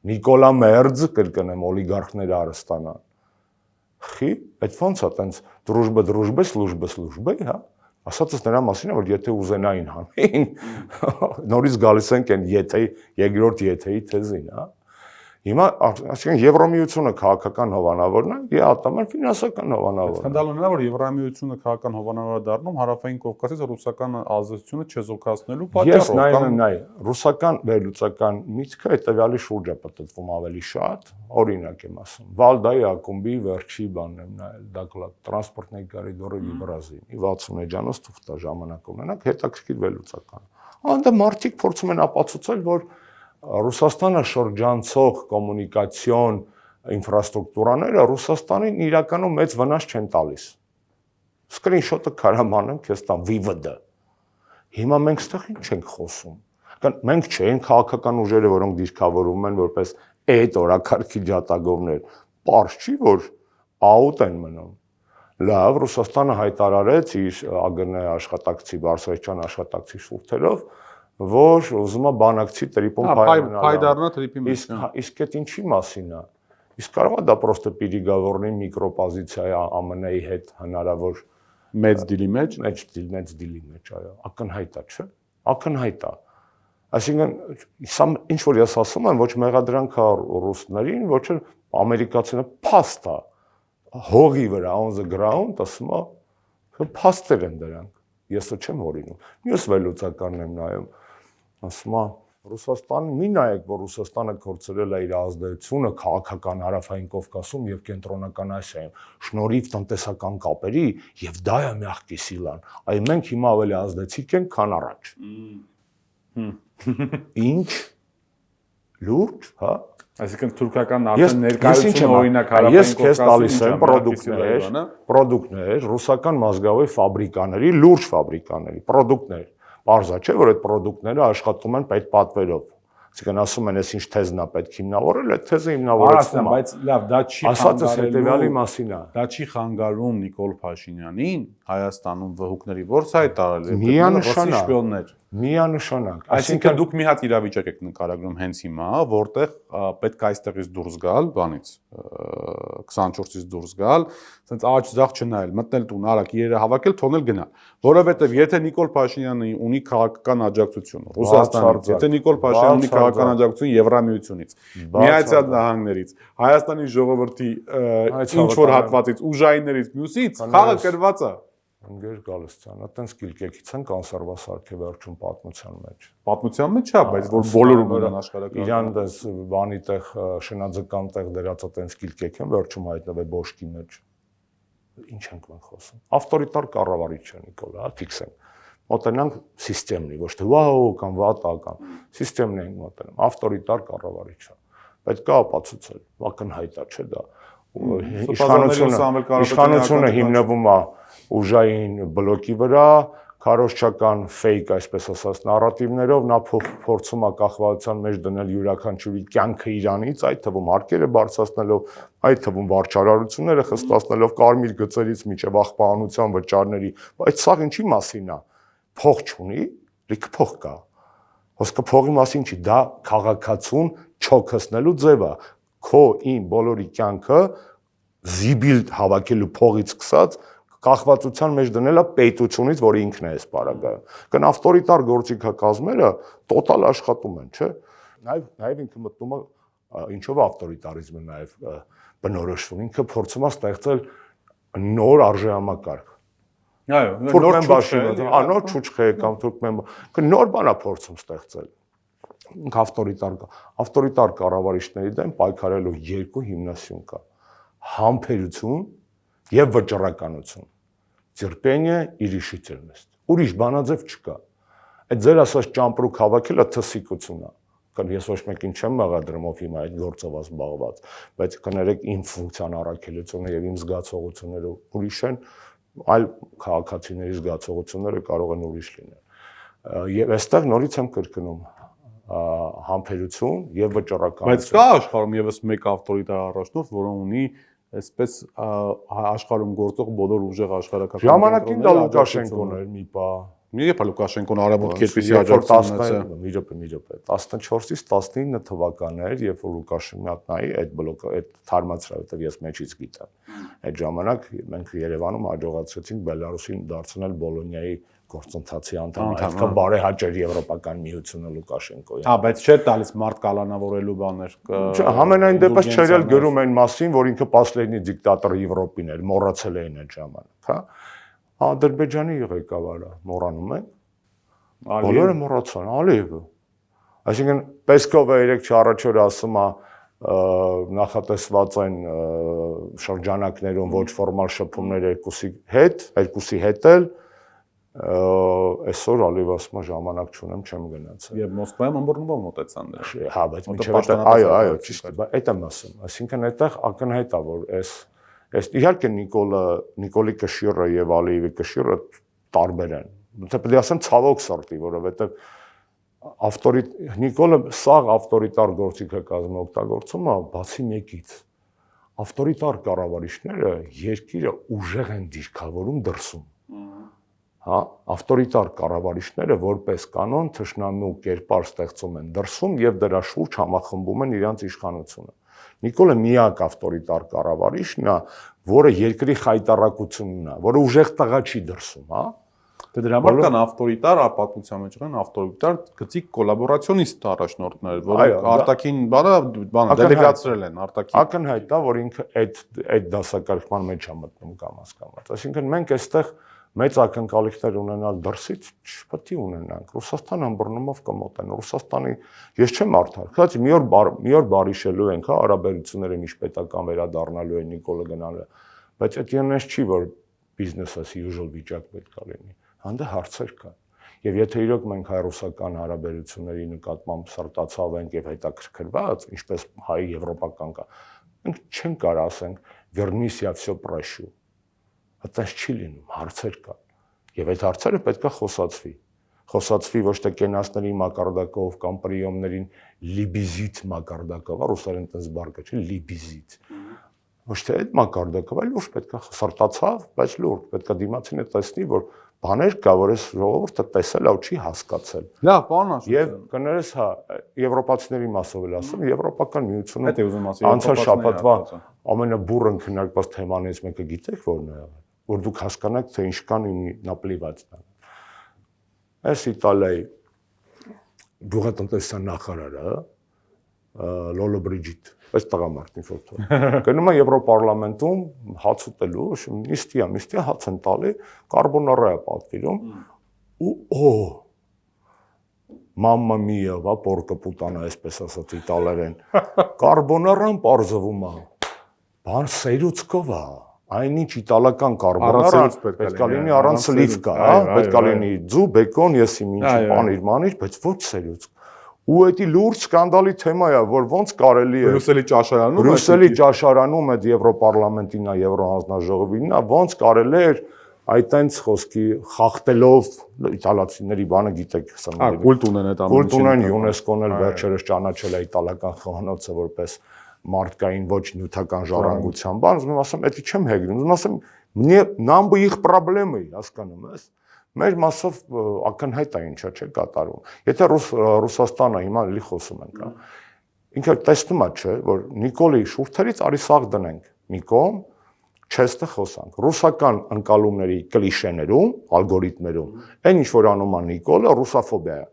Նիկոլա Մերձ կրկնեմ օլիգարխները հարստանան։ Խի, այդ ոնց է տենց դրուժբե, սլուժբե, հա։ Ասածս նրա մասին է, որ եթե ուզենային հանեին, նորից գալիս ենք այն երկրորդ եթեի թեզին, հա։ Հիմա այսինքն Եվրոմիությունը քաղաքական հովանավորն է, ԵԱՏՄ-ը ֆինանսական հովանավոր։ Սկանդալն է, որ Եվրոմիությունը քաղաքական հովանավոր է դառնում Հարավային Կովկասից ռուսական ազդեցությունը չեզոքացնելու պատճառով։ Ռուսական վերլուծական միտքը հետևյալի շուրջ է պատտվում ավելի շատ, օրինակ եմ ասում։ Վալդայի ակումբի վերջի բանն եմ նայել, Դակլադ տրանսպորտների կորիդորի Բրազիլի 60 էջանոց թուղթա ժամանակ ունենակ, հետաքրքիր վերլուծական։ Անդե մարդիկ փորձում են ապացուցել, որ Ռուսաստանը շրջանցող կոմունիկացիոն ինֆրաստրուկտուրաները Ռուսաստանին իրականում մեծ վնաս չեն տալիս։ Սկրինշոտը կարամանեմ քեզ տամ վիվդ։ Հիմա մենք ստեղ ինչ ենք խոսում։ Մենք չենք քաղաքական ուժերը, որոնք դիրքավորվում են որպես այդ օրակարգի ջատագովներ։ Պարզ չի, որ աուտ են մնում։ Լավ, Ռուսաստանը հայտարարեց իր ԱԳՆ աշխատակցի Բարսեղյան աշխատակցի շուրթերով, որ ուզում է բանակցի տրիպում փայդառնա տրիպի մեջ։ Իսկ այդ ինչի մասին է։ Իսկ կարող է դա պրոստը պիրիգավորնի միկրոպոզիցիա ԱՄՆ-ի հետ հնարավոր մեծ դիլի մեջ, մեծ դիլի մեջ, այո, ակնհայտ է, չէ՞։ Ակնհայտ է։ Այսինքն սա ինչ որ ես ասում եմ, ոչ մեղադրանք է ռուսներին, ոչ էլ ամերիկացիները փաստ է։ Հողի վրա on the ground, ասում է, փաստեր են դրանք։ Ես չեմ հորինում։ Մյուս վերլուծականն եմ նայում, ասում է, Ռուսաստան մի նայեք, որ Ռուսաստանը կորցրել է իր ազդեցությունը քաղաքական հարավային Կովկասում եւ կենտրոնական Ասիայում, շնորհիվ տնտեսական կապերի, եւ դա է մягкий սիլան։ Այ մենք հիմա ավելի ազդեցիկ ենք, քան առաջ։ Ինչ լուրջ, հա։ Այսինքն թուրքական արդեն ներկայությունը օրինակ հարավային Կովկասում ես տալիս եմ պրոդուկտներ, ռուսական մազգավի ֆաբրիկաների, լուրջ ֆաբրիկաների, պրոդուկտներ։ Պարզա չէ, որ այդ պրոդուկտները աշխատում են պետպատվերով։ Այսինքն ասում են, ես ինչ թեզն է պետք հիմնավորել, այդ թեզը հիմնավորեցվում է։ Բայց լավ, դա չի ասածս հետեւյալի մասին է։ Դա չի խանգարում Նիկոլ Փաշինյանին Հայաստանում վհուկների ворս հայտարարել։ Միանշանակ։ Միանշանակ։ Այսինքն դուք մի հատ իրավիճակ եք նկարագրում հենց հիմա, որտեղ պետք է այստեղից դուրս գալ, բանից 24-ից դուրս գալ, ասենց աջ-ձախ չնայել, մտնել տուն, արագ իրերը հավաքել, թողնել գնալ։ Որովհետև եթե Նիկոլ Փաշինյանը ունի քաղաքական աջակցություն Ռուսաստանից, եթե Նիկոլ Փաշինյանը ունի քաղաքական աջակցություն Եվրամիությունից, Միացյալ Նահանգներից, Հայաստանի ժողովրդի ինչ որ հատվածից, ուժայիններից, մյուսից, խաղը կրված է։ Ընկեր Գալստյան, այտենց կիլկեքից են կոնսերվասարքի վերջում պատմության մեջ։ Պատմության մեջ չէ, բայց որ բոլորում են աշխարհակարգ։ Իրան դες բանի տեղ շնաձկան տեղ դրած այտենց կիլկեք են վերջում հայտնվել բոշկի մեջ։ Ինչ ենք մենք խոսում։ Ավտորիտար կառավարիչ է Նիկոլա, ֆիքսեն։ Մոտենանք սիստեմնի, ոչ թե վաու կամ վատա կամ սիստեմն ենք մոտենում։ Ավտորիտար կառավարիչ է։ Պետք է ապացուցել, ակնհայտ է, չէ՞ դա։ Իշխանությունը հիմնվում է ուժային բլոկի վրա, քարոզչական ֆեյք, այսպես ասած, նարատիվներով, նա փորձում է կախվածության մեջ դնել յուրաքանչյուրի կյանքը իրանից, այդ թվում հարկերը բարձրացնելով, այդ թվում վարչարարությունները խստացնելով կարմիր գծերից մինչև աղբահանության վճարների, բայց սա ինչի մասին է։ Փող չունի, լիք փող կա։ Ոսկե փողի մասին չի, դա քաղաքացուն չոքսնելու ձև է։ Քո իմ բոլորի կյանքը զիբիլ հավաքելու փողից սկսած կախվածության մեջ դնելա պետությունից, որ ինքն է այս պարագայում։ Կն ավտորիտար գործիքակազմերը տոտալ աշխատում են, չէ՞։ Նաև ինքը մտնում է ինչով ավտորիտարիզմը նաև բնորոշվում։ Ինքը փորձում է ստեղծել նոր արժեհամակարգ։ Այո, նոր չուչխե կամ թուրքմեն, նոր բան է փորձում ստեղծել։ Ավտորիտար կառավարիչների դեմ պայքարելու երկու հիմնասյուն կա. համբերություն եւ վճռականություն։ Терпение и решительность։ Ուրիշ բանաձև չկա։ Այդ ձեր ասած ճամպրուկ հավաքելը թսիկություն է։ Կան ես ոչ մեկին չեմ մեղադրում, ով հիմա այդ գործով զբաղված, բայց կներեք իմ ֆունկցիան առաքելությունը եւ իմ զգացողությունները ուրիշ են, այլ քաղաքացիների զգացողությունները կարող են ուրիշ լինել։ Եվ այստեղ նորից եմ կրկնում համբերություն եւ վճռականություն։ Բայց կա աշխարհում եւս մեկ ավտորիտար առաջնորդ, որը ունի այսպես աշխարհում գործող բոլոր ուժեղ աշխարհակական ժամանակին դա Լուկաշենկոն էր մի պա։ Երբ Լուկաշենկոն արաբոտ կերպիսի աջակցություն ունեցավ։ Մի րոպե, 14-ից 19 թվականներ, երբ որ Լուկաշենկոյի այդ բլոկը, այդ թարմացրա, որտեղ ես մեջից գիտեմ։ Այդ ժամանակ մենք Երևանում աջակցեցինք Բելարուսին դարձնել Բոլոնիայի գործընթացի անդամ, այսինքն բարեհաճեր Եվրոպական միությունը Լուկաշենկոյին։ Հա, բայց չէր տալիս մարդ կալանավորելու բաներ։ Համենայն դեպս չերել գրում այն մասին, որ ինքը последний դիկտատոր Եվրոպին էր, մոռացել էին այդ ժամանակ, հա։ Ադրբեջանի ղեկավարը մոռանում են։ Բոլորը մոռացան, Ալիևը։ Այսինքն Պեսկովը 3 առաջ օր ասում է նախատեսված այն շրջանակներում ոչ ֆորմալ շփումներ երկուսի հետ էլ այսօր Ալիև ասում է ժամանակ չունեմ, չեմ գնացել։ Եվ Մոսկվայում ըմբռնումով մոտեցան դրա։ Հա, բայց մինչև այո, ճիշտ է, այդ եմ ասում։ Այսինքն այդտեղ ակնհայտ է, որ այս իհարկե Նիկոլի կշիռը եւ Ալիևի կշիռը տարբեր են։ Դե պետք է ասեմ ցավոք սրտի, որովհետեւ Նիկոլը սաղ ավտորիտար գործիքակազմ օգտագործում է բացի մեկից։ Ավտորիտար կառավարիչները երկիրը ուժեղ են դիրքավորում դրսում։ Հա, ավտորիտար կառավարիչները որպես կանոն թշնամու կերպար ստեղծում են դրսում եւ դրա շուրջ համախմբում են իրենց իշխանությունը։ Նիկոլը միակ ավտորիտար կառավարիչն է, որը երկրի խայտարակությունն է, որը ուժեղ տղա չի դրսում, հա։ Դե դրա համար կան ավտորիտար ապատության մեջ կան ավտորիտար գծիկ կոլաբորացիոնիստ առաջնորդներ, որոնք արտաքին բանը դելեգացրել են արտաքին։ Ակնհայտ է, որ ինքը այդ դասակարգման մեջ է մտնում կամաց-կամաց։ Այսինքն մենք այստեղ մեծ ակնկալիքներ ունենալ դրսից չպետք է ունենանք։ Ռուսաստանը ըմբռնումով կմոտեն։ Ռուսաստանի ես չեմ արդար։ Քանի մի օր բարիշելու ենք, հա, հարաբերությունները միջպետական վերադառնալու են Նիկոլը գնալու։ Բայց այդ ինձ չի որ business as usual վիճակ պետք է լինի։ Հանդե հարցեր կան։ Եվ եթե իրոք մենք հայ-ռուսական հարաբերությունների նկատմամբ սրտացավ ենք եւ հետաքրքրված, ինչպես հայ-եվրոպական կա, մենք չենք կարող ասենք вернись я всё прощу։ Այդպես չի լինում, հարցեր կան։ Եվ այդ հարցերը պետք է խոսացվի։ Խոսացվի ոչ թե կենասների մակարդակով կամ պրիոմներին լիբիզիտ մակարդակով, ռուսերեն տես բարգա չի լիբիզիտ։ Ոչ թե այդ մակարդակով, այլ ուշ պետք է սրտացավ, բայց լուրջ պետք է դիմացինը տեսնի, որ բաներ կա, որ այս ժողովուրդը տեսել, ու չի հասկացել։ Լավ, պարոն Աշոտյան։ Եվ կներես, հա, եվրոպացիների մասով էլ ասում, Եվրոպական միությունը Դա ուզում ասի, անցյալ շաբաթվա ամենաբուրըն քննարկված թեմաներից մեկը գիտեք որն է, որ դուք հասկանաք, թե ինչ կան նապլիվացն։ Այս Իտալիայի գյուղատնտեսության նախարարը Լոլո Բրիջիտ, այս տղամարդին ֆոտո։ Գնում է Եվրոպարլամենտում հաց ուտելու, նիստիա հաց են տալի, կարբոնարա է պատվիրում ու մամմա միա, վա պորկը պուտանա, այսպես ասած իտալերեն։ Կարբոնարան պարզվում է։ Բան սերուցկով է։ Այնինչ իտալական կարբոնարան պետք է լինի առանց սլիվկա, հա, պետք է լինի ձու, բեկոն, եսի ինչի պանիր, բայց ոչ սերուցք։ Ու դա լուրջ սկանդալի թեմա է, որ ոնց կարելի է Բրյուսելի ճաշարանում այդ Եվրոպարլամենտինա, Եվրոհանձնաժողովինա, ոնց կարելի է այտենց խոսքի խախտելով իտալացիների բանը գիտեք, հա, կուլտ ունեն այդ ամենը։ Կուլտ ունեն ՅՈՒՆԵՍԿՕ-ն էլ վերջերս ճանաչել է իտալական խոհանոցը որպես մարդկային ոչ նյութական ժառանգության բան, ուզում եմ ասեմ, դա չեմ հեգնում, ուզում ասեմ, мне нам бы их проблемы, հասկանում ես։ Մեր մասով ակնհայտ է ինչա չէ կատարում։ Եթե Ռուսաստանը հիմա լի խոսում ենք, հա։ Ինքը տեսնում է, չէ, որ Նիկոլի շուրթերից արի սաղ դնենք։ Մի կողմ չեստը խոսանք։ Ռուսական ընկալումների կլիշեներում, ալգորիթմերում, այն ինչ որ անում է Նիկոլը, ռուսաֆոբիա է։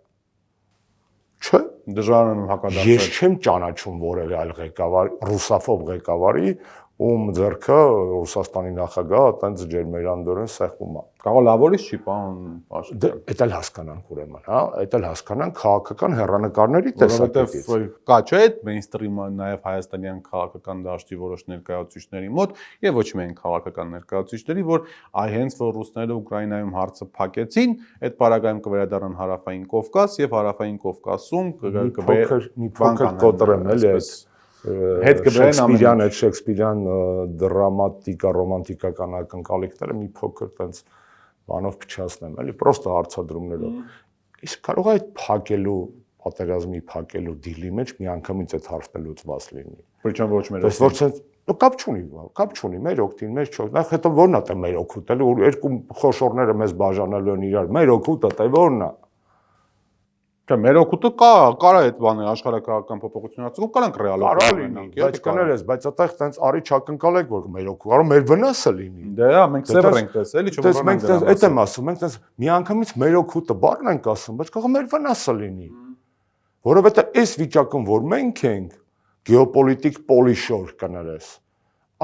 Չէ, դժվար է հակադարձել։ Ես չեմ ճանաչում որևէ այլ ղեկավար, ռուսաֆոբ ղեկավարի, ում ձեռքը Ռուսաստանի նախագահը այտենց ջերմերանդորեն սեղմում է։ Կարող լավորից չի, պարոն Աշոտյան։ Դա էլ հասկանանք ուրեմն, հա, դա էլ հասկանանք քաղաքական հեռանկարների տեսակետից։ Կա չէ այդ մեյնստրիմը նաև հայաստանյան քաղաքական դաշտի որոշ ներկայացուցիչների մոտ եւ ոչ միայն քաղաքական ներկայացուցիչների, որ այ հենց որ ռուսները Ուկրաինայում հարցը փակեցին, այդ պարագայում կվերադառնան հարավային Կովկաս եւ հարավային Կովկասում մի փոքր կոտրեմ էլի այդ հետ կբերեն ամեն այդ շեքսպիրյան դրամատիկա, ռոմանտիկական ակնկալիքները մի փոքր տենց բանով փչացնեմ, էլի պրոստը հարցադրումներով։ Իսկ կարող է այդ փակելու, պատերազմի փակելու դիլի մեջ միանգամից այդ հարցը լուծված լինի։ Причем ոչ մեր օգտին։ Կապ չունի, մեր օգտին, մեր չոք։ Նախ հետո ո՞րն է մեր օգուտը, երկու խոշորները մեզ բաժանելու են իրար։ Մեր օգուտը թե ո՞րն է։ Չէ, մեր օգուտը կարա այդ բանը աշխարհակահաղական փոփոխություններ ծնող կարանք ռեալ լինենք, բայց կներես, բայց այդտեղ տենց արի չակնկալեք, որ մեր օգուտը, կարող մեր վնասը լինի։ Դա մենք սևեռ ենք տեսել, չէ՞ մենք այդ եմ ասում, մենք տենց միանգամից մեր օգուտը բառն ենք ասում, բայց կարող մեր վնասը լինի։ Որովհետեւ այս վիճակում, որ մենք ենք, գեոպոլիտիկ պոլիշոր կներես։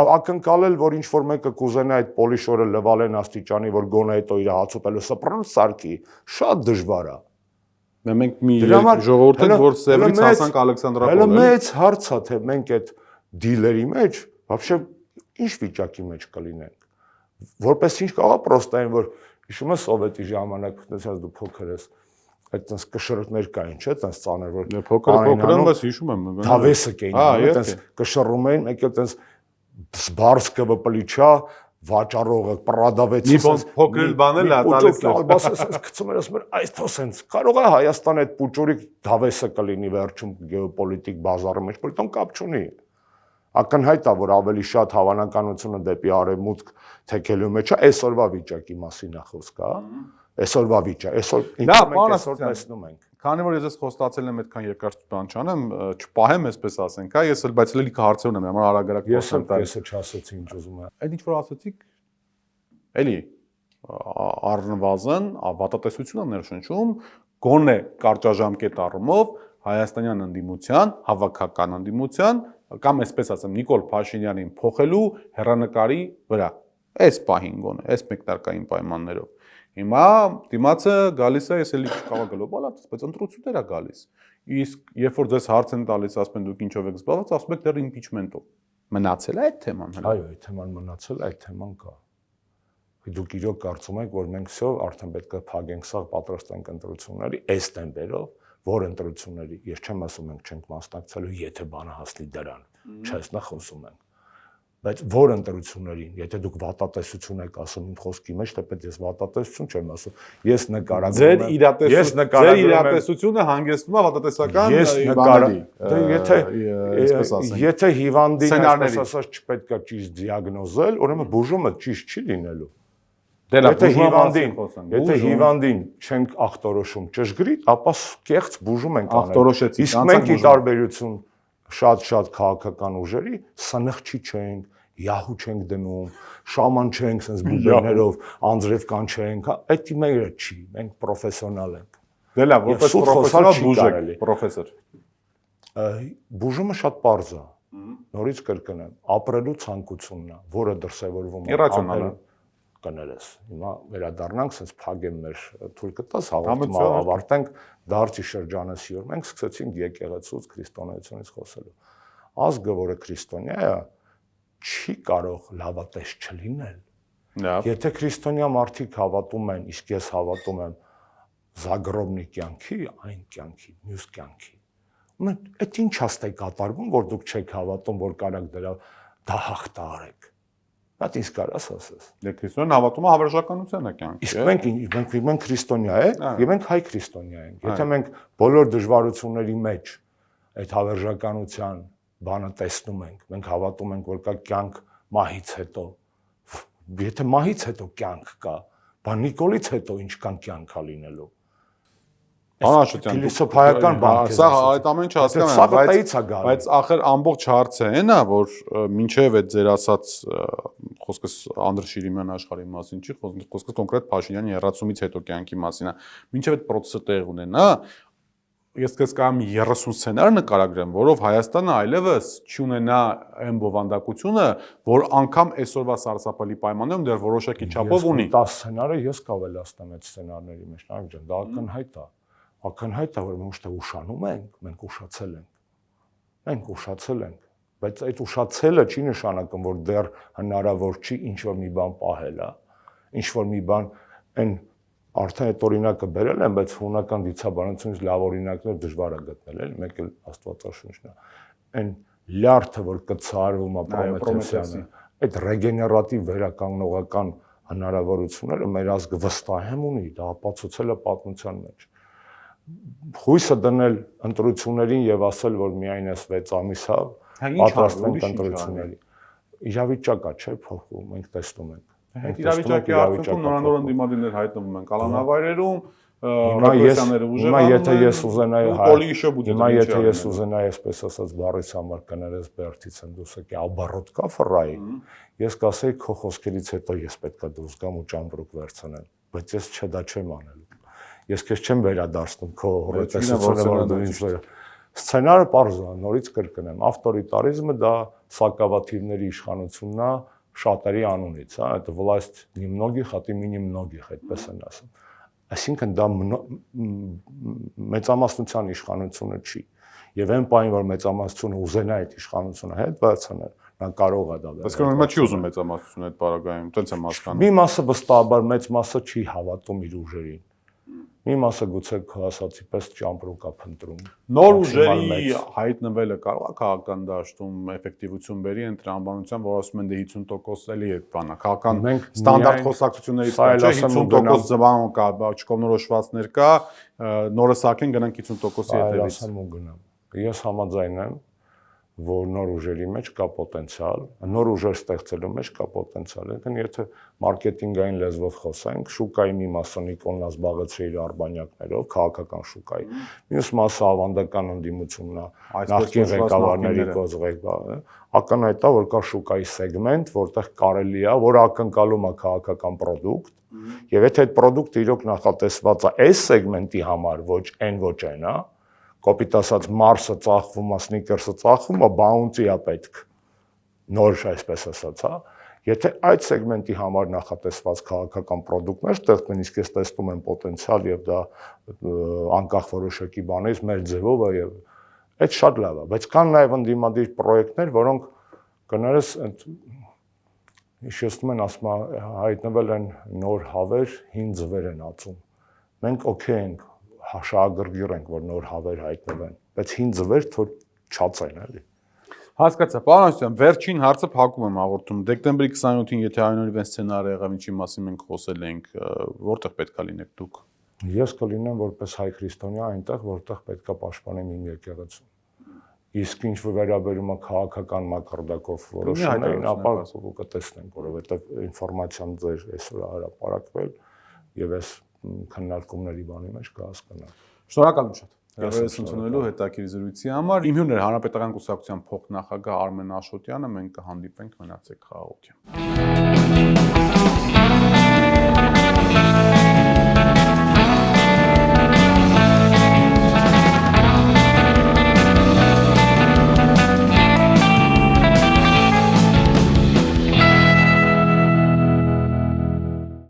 Ակնկալել, որ ինչ որ մեկը կուզենա այդ պոլիշորը լվալեն աստիճանի, որ գոնե հետո իր հացուտելու սպրն սարքի, շատ դժվար է։ Մենք մի ժողովուրդ ենք, որ Սևրից հասանք Ալեքսանդրապոլ։ Հələ մեծ հարց է, թե մենք այդ դիլերի մեջ, вообще ինչ վիճակի մեջ կլինենք։ Որպես ինչ կարող պրոստային, որ հիշում ես սովետի ժամանակ, ասած դու փոքր ես, այդտենց կշռներ կային, չէ՞, այդտենց ծանր որ փոքր եմ, բայց հիշում եմ։ Թավեսը կային, այդտենց կշռում էին, մեկ էլ այդտենց զբարսկը վպլիչա վաճառողը պրադավեց մի փոքր բանել է տալիս ալբասես գցում էր ասում էր այս սենց կարող է Հայաստան այդ պուճուրի դավեսը կլինի վերջում գեոպոլիտիկ բազարի մեջ որտեղ կապ չունի ակնհայտ է որ ավելի շատ հավանականությունը դեպի արևմուտք թեքելու մեջ է այսօրվա վիճակի մասին է խոսքը այսօրվա վիճակ այսօր այսօր տեսնում ենք քանի որ ես խոստացել եմ այդքան երկար բան չանեմ չպահեմ այսպես ասենք հա ես էլ բայց լիքը հարցեր ունեմ համար արագ ես չասեցի ինչ ուզում եմ այդ ինչ որ ասեցիք էլի առնվազն վատատեսություն է ներշնչում գոնե կարճաժամկետ առումով հայաստանյան ընդդիմության հավաքական ընդդիմության կամ այսպես ասեմ Նիկոլ Փաշինյանին փոխելու հերանեկարի վրա Այս պահին գոնե, այս մեկնարկային պայմաններով։ Հիմա դիմացը գալիս է, ես էլի կարող գլոբալ արծես, բայց ընտրություններ է գալիս։ Իսկ երբ որ ձեզ հարց են տալիս, ասում են դուք ինչով եք զբաղված, ասում եք դեռ impeachment-ով։ Մնացել է այդ թեման հələ։ Այո, այդ թեման մնացել, այդ թեման կա։ Դուք իրոք կարծում եք, որ մենք всё արդեն պետք է փակենք սա, պատրաստենք ընտրությունների, այս տեմպերով, որ ընտրությունների, ես չեմ ասում մենք չենք մասնակցելու, եթե բանը հասնի դրան, չեսնա խոսում ենք։ Բայց որ ընտրություններին, եթե դուք վատատեսություն եք ասում իմ խոսքի մեջ, թեպետ ես վատատեսություն չեմ ասում, ես նկարագրում եմ, ձեր իրատեսությունը հանգեցնում է վատատեսական բաների։ Եթե հիվանդին այսպես ասած չպետք է ճիշտ դիագնոզել, ուրեմն բուժումը ճիշտ չի լինելու։ Եթե հիվանդին չենք ախտորոշում ճշգրիտ, ապա կեղծ բուժում ենք անել։ Իսկ մենք ի տարբերություն շատ քաղաքական ուժերի սնխչի չենք, յահու չենք դնում, շաման չենք, sense բուբերներով անձրև կանչենք, այդ մերը չի, մենք պրոֆեսիոնալ ենք։ Դե լավ, որպես պրոֆեսիոնալ բուժեք, պրոֆեսոր։ Բուժումը շատ պարզ է։ Նորից կրկնեմ, ապրելու ցանկությունն է, որը դրսևորվում է իրացիոնալ է։ Կներես։ Հիմա վերադառնանք, sense փագեմ մեր թույլ կտաս հաղորդումը ավարտենք դարձի շրջանը սիրում։ Մենք սկսեցինք եկեղեցուց քրիստոնեությունից խոսելու։ Ազգը, որը քրիստոնյա է, չի կարող լավատես չլինել։ Եթե քրիստոնյա մարդիկ հավատում են, իսկ ես հավատում եմ զագրոբնի կյանքի, այն կյանքի, մյուս կյանքի։ Այդ ինչ հաստատ կատարվում, որ դուք չեք հավատում, որ կարաք դրա դա հաղթարեք։ Դա ինձ կարաս ասես։ Դե քրիստոնյան հավատումը հավերժականության է կյանքի։ Իսկ մենք քրիստոնյա ենք եւ մենք հայ քրիստոնյա ենք։ Եթե մենք բոլոր դժվարությունների մեջ այդ հավերժականության բանը տեսնում ենք, մենք հավատում ենք, որ կա կյանք մահից հետո։ Եթե մահից հետո կյանք կա, բան Նիկոլից հետո ինչ կան կյանք է լինելու։ Անաշուտյան փիլիսոփայական բան։ Սա այդ ամեն ինչ հասկանում եմ, բայց ախր ամբողջ հարցը այն է, որ մինչև այդ ձեր ասած խոսքս Անդրեյ Շիրիմյան աշխարհի մասին չի, խոսքս կոնկրետ Փաշինյանի հեռացումից հետո կյանքի մասին է։ Մինչև այդ process-ը տեղ ունենա, ես կսկամ 30 սցենար նկարագրեմ, որով Հայաստանը այլևս չունենա այն բովանդակությունը, որ անգամ այսօրվա սարսափելի պայմաններում դեռ որոշակի չափով ունի։ 10 սցենարը ես կավելացնեմ այդ սցենարների մեջ, նայեք ջան, դա ակնհայտ է։ Ակնհայտ է, որ մենք ոչ թե ուշանում ենք, մենք ուշացել ենք։ Մենք ուշացել ենք, բայց այդ ուշացելը չի նշանակում, որ դեռ հնարավոր չի ինչ-որ մի բան պահել, ինչ-որ մի բան այն արդեն այդ օրինակը բերել են, բայց հունական դիցաբանությունից լավ օրինակներ դժվար է գտնել, էլի, մեկ էլ Աստվածաշունչն է։ Այն լյարդը, որ կցարվում է Պրոմեթեսյանը, այդ ռեգեներատիվ վերականգնողական հնարավորությունները մեր ազգը վստահեմ ունի, դա ապացուցել է պատմության մեջ։ Հույսը դնել ընտրություններին եւ ասել, որ միայն այս 6 ամիս է, պատրաստվենք ընտրությունների։ Իրավիճակը չէ փոխվում, մենք տեսնում ենք։ Մենք իրավիճակի արդյունքում նորանոր ընդդիմադիրներ հայտնվում են կալանավայրերում, ռեպրեսիաները ուժեղանում, հիմա եթե ես ուզենայի, այսպես ասած, բառից համար կներես Բերթից եմ դուսը աբարոտկա ֆրայի, ես կասեի քո խոսքերից հետո ես պետքա դուրս գամ ու ճամբրուկ վերցնեմ, բայց ես չէ դա չեմ անելու։ Ես քեզ չեմ վերադարձնում քո հորետեսությունը, որ դու ինձ վրա։ Սցենարը պարզ է, նորից կրկնեմ, ավտորիտարիզմը դա սակավաթիվների իշխանությունն է շատերի անունից, հա, это власть немногих от имени многих, այդպես են ասում։ Այսինքն դա մեծամասնության իշխանությունը չի։ Եվ այն պահին, որ մեծամասնությունը ուզենա այդ իշխանությունը հետ վերցնել, նա կարող է դա վերցնել։ Բայց կողմը չի ուզում մեծամասնությունը այդ բaragայում, տենց եմ հասկանում։ Մի մասը վստահաբար մեծ մասը չի հավատում իր ուժերին։ Մի մասը գուցե քո ասացի պես ճամպրուկ է փնտրում։ Նոր ուժերի հայտնվելը կարող է քաղաքական դաշտում էֆեկտիվություն բերի այն տրամաբանության, որ ասում են դե 50% էլի է բանա։ Քաղաքական ստանդարտ խոսակցություններից չէ 50% զբաղում կա, չկողմնորոշվածներ կա, նորը սակեն գնանք 50%-ի հետևից։ Ես համաձայն եմ, որ նոր ուժերի մեջ կա պոտենցիալ, նոր ուժեր ստեղծելու մեջ կա պոտենցիալ։ Այսինքն եթե մարքեթինգային լեզվով խոսենք, շուկայի մի մասը Նիկոլն զբաղեցրել իր արբանյակներով, քաղաքական շուկայի։ Մյուս մասը ավանդական ընդդիմությունն է, նախկին ղեկավարների կողմից, ակնհայտ է, որ կա շուկայի սեգմենտ, որտեղ կարելի է, որ ակնկալում է քաղաքական պրոդուկտ, եւ եթե այդ պրոդուկտը իրոք նախատեսված է այս սեգմենտի համար, ոչ այն, հա, կոպիտ ասած Մարսը ծախվում է, Սնիկերսը ծախվում է, Bounty-ա պետք։ Նոր այսպես ասած, հա։ Եթե այդ սեգմենտի համար նախատեսված քաղաքական պրոդուկտներ ստեղծվեն, իսկ ես տեսնում եմ պոտենցիալ եւ դա անկախ որոշակի բանից մեր ձևով է եւ այդ շատ լավ է, բայց կան նաեւ ընդդիմադիր պրոյեկտներ, որոնք կներես հիշեցնում են, ասում հայտնվել են նոր հավեր, հին ձվեր են ածում։ Մենք օքեյ ենք, շահագրգիռ ենք, որ նոր հավեր հայտնվեն, բայց հին ձվեր թող չածեն էլի։ Հասկացա, պարոն Ասյան, վերջին հարցը փակում եմ հաղորդում։ Դեկտեմբերի 27-ին, եթե այնօր սցենարը եղավ, ինչի մասին մենք խոսել ենք, որտեղ պետքա լինեք դուք։ Ես կլինեմ որպես հայ քրիստոնյա այնտեղ, որտեղ պետքա պաշտպանեմ իմ եկեղեցուն։ Իսկ ինչ վերաբերում է քաղաքական մակարդակով որոշումներին, ապա կտեսնենք, որովհետև ինֆորմացիան ձեր այսօր հրապարակվել եւ այս քննարկումների բանի մեջ կհասկանաք։ Շնորհակալ եմ շատ։ Հրավերս ընդունելու հետաքրքիր զրույցի համար։ Իմ հյուրն էր Հանրապետական կուսակցության փոխնախագահ Արմեն Աշոտյանը, մենք կհանդիպենք, մնացեք խաղաղությամբ։